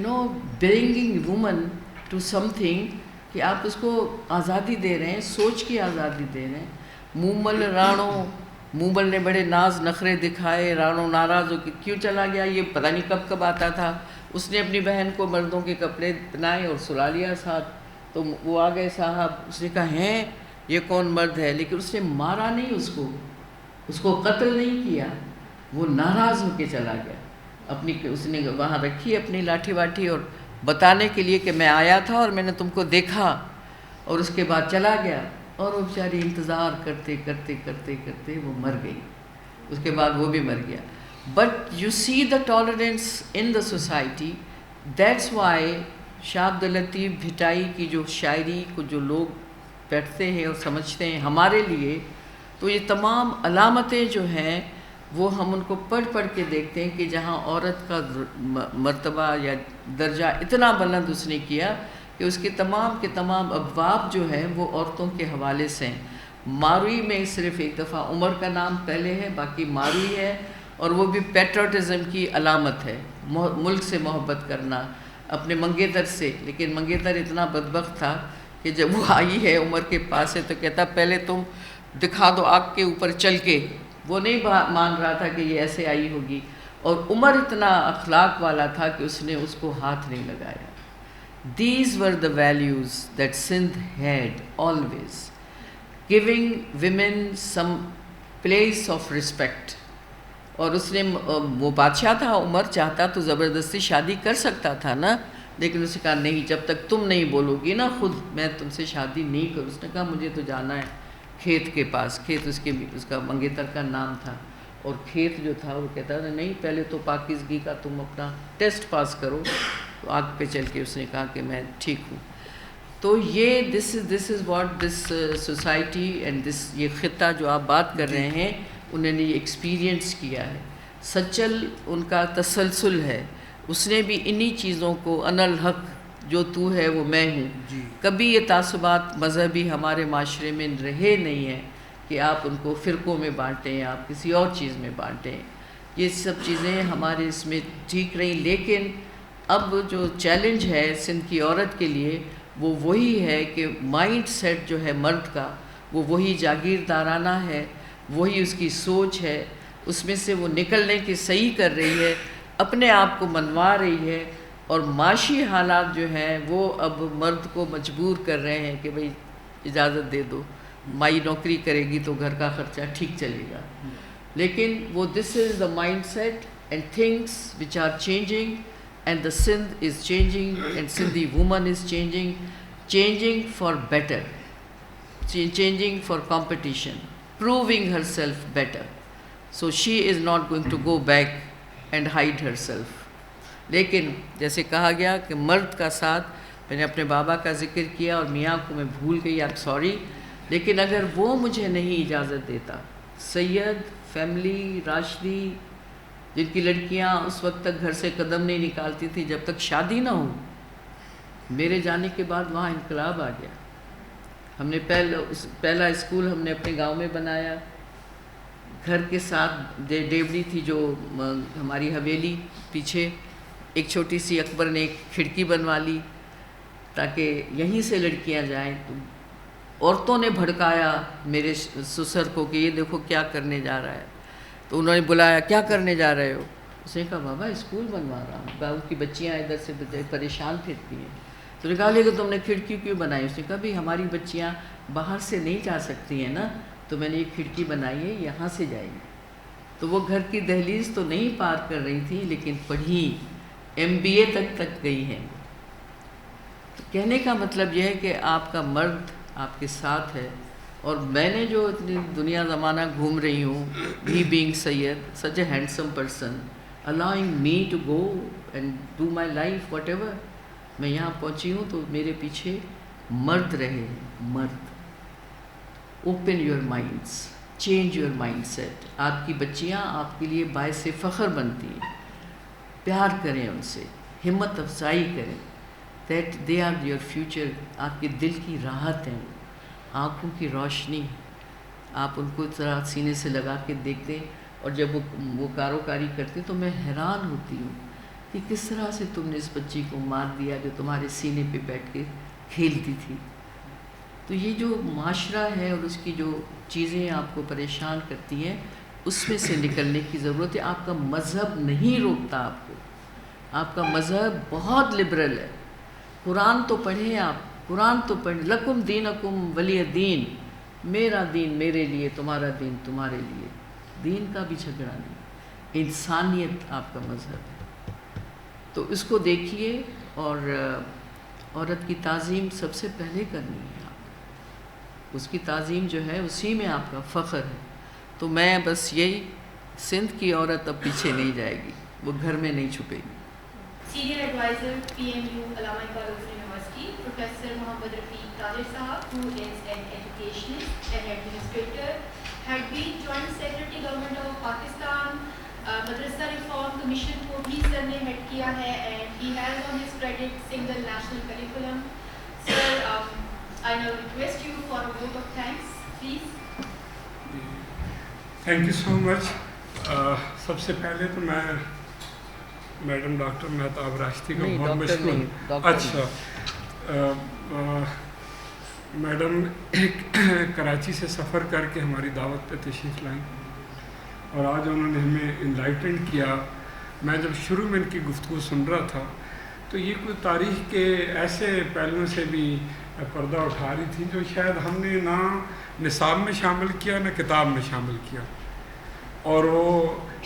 bringing women to something, کہ آپ اس کو آزادی دے رہے ہیں، سوچ کی آزادی دے رہے ہیں۔ مومل رانو، مومل نے بڑے ناز نخرے دکھائے، رانو ناراض ہو کہ کیوں چلا گیا، یہ پتہ نہیں کب کب آتا تھا۔ اس نے اپنی بہن کو مردوں کے کپڑے پہنائے اور سلا لیا ساتھ، تو وہ آ گئے صاحب، اس نے کہا ہیں یہ کون مرد ہے، لیکن اس نے مارا نہیں، اس کو قتل نہیں کیا، وہ ناراض ہو کے چلا گیا۔ اس نے وہاں رکھی اپنی لاٹھی واٹھی، اور بتانے کے لیے کہ میں آیا تھا اور میں نے تم کو دیکھا، اور اس کے بعد چلا گیا۔ اور وہ بیچاری انتظار کرتے کرتے کرتے کرتے وہ مر گئی، اس کے بعد وہ بھی مر گیا۔ But you see the tolerance in the society, that's why Shah Abdul Latif Bhittai کی جو شاعری کو جو لوگ بیٹھتے ہیں اور سمجھتے ہیں ہمارے لیے، تو یہ تمام علامتیں جو ہیں وہ ہم ان کو پڑھ پڑھ کے دیکھتے ہیں کہ جہاں عورت کا مرتبہ یا درجہ اتنا بلند اس نے کیا کہ اس کے تمام ابواب جو ہیں وہ عورتوں کے حوالے سے ہیں۔ ماروی میں صرف ایک دفعہ عمر کا نام پہلے ہے، باقی ماروی ہے، اور وہ بھی پیٹریوٹزم کی علامت ہے، ملک سے محبت کرنا اپنے منگیتر سے۔ لیکن منگیتر اتنا بدبخت تھا کہ جب وہ آئی ہے عمر کے پاس ہے تو کہتا پہلے تم دکھا دو آگ کے اوپر چل کے، وہ نہیں مان رہا تھا کہ یہ ایسے آئی ہوگی۔ اور عمر اتنا اخلاق والا تھا کہ اس نے اس کو ہاتھ نہیں لگایا۔ These were the values that Sindh had always, giving women some place of respect. اور اس نے وہ بادشاہ تھا، عمر چاہتا تو زبردستی شادی کر سکتا تھا نا، لیکن اس نے کہا نہیں، جب تک تم نہیں بولو گی نا خود، میں تم سے شادی نہیں کروں۔ اس نے کہا مجھے تو جانا ہے کھیت کے پاس، کھیت اس کا منگیتر کا نام تھا، اور کھیت جو تھا وہ کہتا تھا نہیں پہلے تو پاکیزگی کا تم اپنا ٹیسٹ پاس کرو۔ تو آگ پہ چل کے اس نے کہا کہ میں ٹھیک ہوں۔ تو یہ this is what this society and یہ خطہ جو آپ بات کر رہے ہیں انہوں نے یہ ایکسپیرینس کیا ہے۔ سچل ان کا تسلسل ہے، اس نے بھی انہی چیزوں کو انا الحق جو تو ہے وہ میں ہوں، کبھی یہ تعصبات مذہبی ہمارے معاشرے میں رہے نہیں ہیں کہ آپ ان کو فرقوں میں بانٹیں، آپ کسی اور چیز میں بانٹیں، یہ سب چیزیں ہمارے اس میں ٹھیک رہیں۔ لیکن اب جو چیلنج ہے سندھ کی عورت کے لیے وہ وہی ہے کہ مائنڈ سیٹ جو ہے مرد کا وہ وہی جاگیردارانہ ہے، وہی اس کی سوچ ہے، اس میں سے وہ نکلنے کی صحیح کر رہی ہے، اپنے آپ کو منوا رہی ہے، اور معاشی حالات جو ہیں وہ اب مرد کو مجبور کر رہے ہیں کہ بھئی اجازت دے دو، مائی نوکری کرے گی تو گھر کا خرچہ ٹھیک چلے گا۔ لیکن وہ this is the mindset and things which are changing, and the Sindh is changing and Sindhi woman is changing for better, changing for competition, proving herself better. So she is not going to go back and hide herself. لیکن جیسے کہا گیا کہ مرد کا ساتھ، میں نے اپنے بابا کا ذکر کیا اور میاں کو میں بھول گئی، I'm sorry، لیکن اگر وہ مجھے نہیں اجازت دیتا، سید، فیملی، راشدی، جن کی لڑکیاں اس وقت تک گھر سے قدم نہیں نکالتی تھی جب تک شادی نہ ہو، میرے جانے کے بعد وہاں انقلاب آ گیا۔ ہم نے پہلا اسکول ہم نے اپنے گاؤں میں بنایا، گھر کے ساتھ ڈیوڑی تھی جو ہماری حویلی پیچھے، ایک چھوٹی سی اکبر نے ایک کھڑکی بنوا لی تاکہ یہیں سے لڑکیاں جائیں۔ تو عورتوں نے بھڑکایا میرے سسر کو کہ یہ دیکھو کیا کرنے جا رہا ہے، تو انہوں نے بلایا کیا کرنے جا رہے ہو؟ اس نے کہا بابا اسکول بنوا رہا ہوں، گاؤں کی بچیاں ادھر سے پریشان پھرتی ہیں۔ تو نے کہا لیکن تم نے کھڑکی کیوں بنائی؟ اس نے کہا بھی ہماری بچیاں باہر سے نہیں جا سکتی ہیں نا، تو میں نے یہ کھڑکی بنائی ہے، یہاں سے جائیں گی۔ تو وہ گھر کی دہلیز تو نہیں پار کر رہی تھی، لیکن پڑھی، MBA تک گئی ہیں۔ تو کہنے کا مطلب یہ ہے کہ آپ کا مرد آپ کے ساتھ ہے، اور میں نے جو اتنی دنیا زمانہ گھوم رہی ہوں، he being Syed such a handsome person allowing me to go and do my life whatever، میں یہاں پہنچی ہوں تو میرے پیچھے مرد رہے، مرد۔ Open your minds, change your mindset. آپ کی بچیاں آپ کے لیے باعث فخر بنتی ہیں، پیار کریں ان سے، ہمت افزائی کریں، that they are your future, آپ کے دل کی راحت ہیں، آنکھوں کی روشنی۔ آپ ان کو ذرا سینے سے لگا کے دیکھتے، اور جب وہ کاروکاری کرتے تو میں حیران ہوتی ہوں کہ کس طرح سے تم نے اس بچی کو مار دیا جو تمہارے سینے پہ بیٹھ کے کھیلتی تھی۔ تو یہ جو معاشرہ ہے اور اس کی جو چیزیں آپ کو پریشان کرتی ہیں، اس میں سے نکلنے کی ضرورت ہے۔ آپ کا مذہب نہیں روکتا آپ کو، آپ کا مذہب بہت لبرل ہے۔ قرآن تو پڑھیں، آپ قرآن تو پڑھیں، لکم دینکم ولی دین، میرا دین میرے لیے، تمہارا دین تمہارے لیے، دین کا بھی جھگڑا نہیں، انسانیت آپ کا مذہب ہے۔ تو اس کو دیکھیے، اور عورت کی تعظیم سب سے پہلے کرنی ہے آپ، اس کی تعظیم جو ہے اسی میں آپ کا فخر ہے۔ تو میں بس یہی، سندھ کی عورت اب پیچھے نہیں جائے گی، وہ گھر میں نہیں چھپے گی۔
Senior Advisor, PMU, Allama Iqbal Open University, Professor Mohammad Rafiq Tahir Sahab, who is an educationist and administrator, had been Joint Secretary Government of Pakistan, Madrasa Reform Commission کو بھی سر نے ہیڈ کیا ہے، and he has on his credit single national curriculum. Sir, I now request you for a vote of thanks, please.
Thank you so much. سب سے پہلے تو میں میڈم ڈاکٹر مہتاب راشدی کا بہت مشکور۔ اچھا، میڈم کراچی سے سفر کر کے ہماری دعوت پہ تشریف لائیں، اور آج انہوں نے ہمیں انلائٹنڈ کیا۔ میں جب شروع میں ان کی گفتگو سن رہا تھا تو یہ کوئی تاریخ کے ایسے پہلوؤں سے بھی پردہ اٹھا رہی تھی جو شاید ہم نے نہ نصاب میں شامل کیا نہ کتاب میں شامل کیا، اور وہ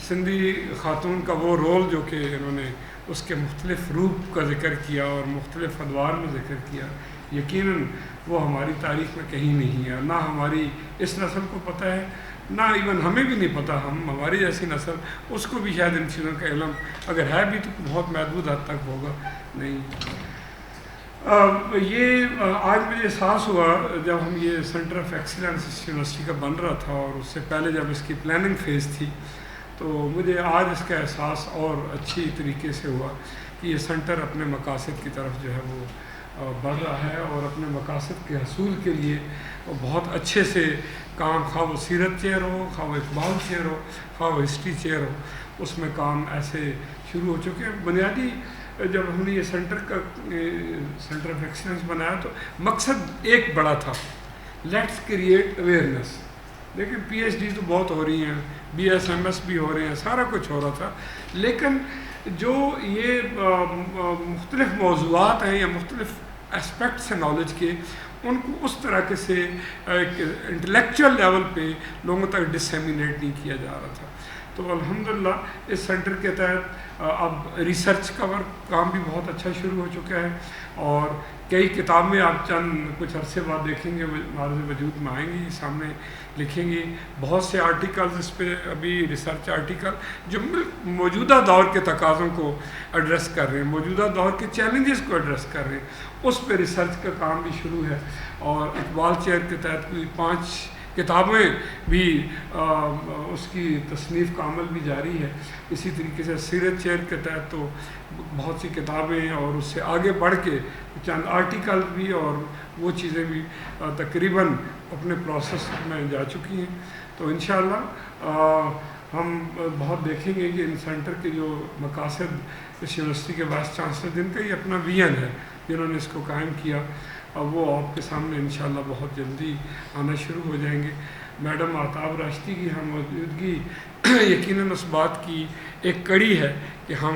سندھی خاتون کا وہ رول جو کہ انہوں نے اس کے مختلف روپ کا ذکر کیا اور مختلف ادوار میں ذکر کیا، یقیناً وہ ہماری تاریخ میں کہیں نہیں ہے، نہ ہماری اس نسل کو پتہ ہے، نہ ایون ہمیں بھی نہیں پتہ، ہماری جیسی نسل اس کو بھی شاید ان چیزوں کا علم اگر ہے بھی تو بہت محدود حد تک ہوگا نہیں۔ یہ آج مجھے احساس ہوا جب ہم یہ سینٹر آف ایکسیلنس یونیورسٹی کا بن رہا تھا، اور اس سے پہلے جب اس کی پلاننگ فیز تھی، تو مجھے آج اس کا احساس اور اچھی طریقے سے ہوا کہ یہ سینٹر اپنے مقاصد کی طرف جو ہے وہ بڑھ رہا ہے، اور اپنے مقاصد کے حصول کے لیے وہ بہت اچھے سے کام، خواہ وہ سیرت چیئر ہو، خواہ وہ اقبال چیئر ہو، خواہ وہ ہسٹری چیئر ہو، اس میں کام ایسے شروع ہو چکے ہیں۔ بنیادی جب ہم نے یہ سینٹر آف ایکسیلنس بنایا تو مقصد ایک بڑا تھا، لیٹس کریٹ اویئرنیس۔ لیکن پی ایچ ڈی تو بہت ہو رہی ہیں، BSMS بھی ہو رہے ہیں، سارا کچھ ہو رہا تھا، لیکن جو یہ مختلف موضوعات ہیں یا مختلف اسپیکٹس ہیں نالج کے، ان کو اس طرح سے ایک انٹلیکچوئل لیول پہ لوگوں تک ڈسیمینیٹ نہیں کیا جا رہا تھا۔ تو الحمدللہ اس سینٹر کے تحت اب ریسرچ کا کام بھی بہت اچھا شروع ہو چکا ہے، اور کئی کتابیں آپ چند کچھ عرصے بعد دیکھیں گے معرض وجود میں آئیں گی، سامنے لکھیں گی، بہت سے آرٹیکلز اس پہ ابھی ریسرچ آرٹیکل جو موجودہ دور کے تقاضوں کو ایڈریس کر رہے ہیں، موجودہ دور کے چیلنجز کو ایڈریس کر رہے ہیں، اس پہ ریسرچ کا کام بھی شروع ہے، اور اقبال چیئر کے تحت کوئی 5 کتابیں بھی اس کی تصنیف کا عمل بھی جاری ہے۔ اسی طریقے سے سیرت چیئر کے تحت تو بہت سی کتابیں، اور اس سے آگے بڑھ کے چند آرٹیکل بھی اور وہ چیزیں بھی تقریباً اپنے پروسیس میں جا چکی ہیں۔ تو انشاءاللہ ہم بہت دیکھیں گے کہ ان سینٹر کے جو مقاصد اس یونیورسٹی کے وائس چانسلر جن کا یہ اپنا ویژن ہے، جنہوں نے اس کو قائم کیا، وہ آپ کے سامنے انشاءاللہ بہت جلدی آنا شروع ہو جائیں گے۔ میڈم آفتاب راشدی کی ہم موجودگی یقیناً اس بات کی ایک کڑی ہے کہ ہم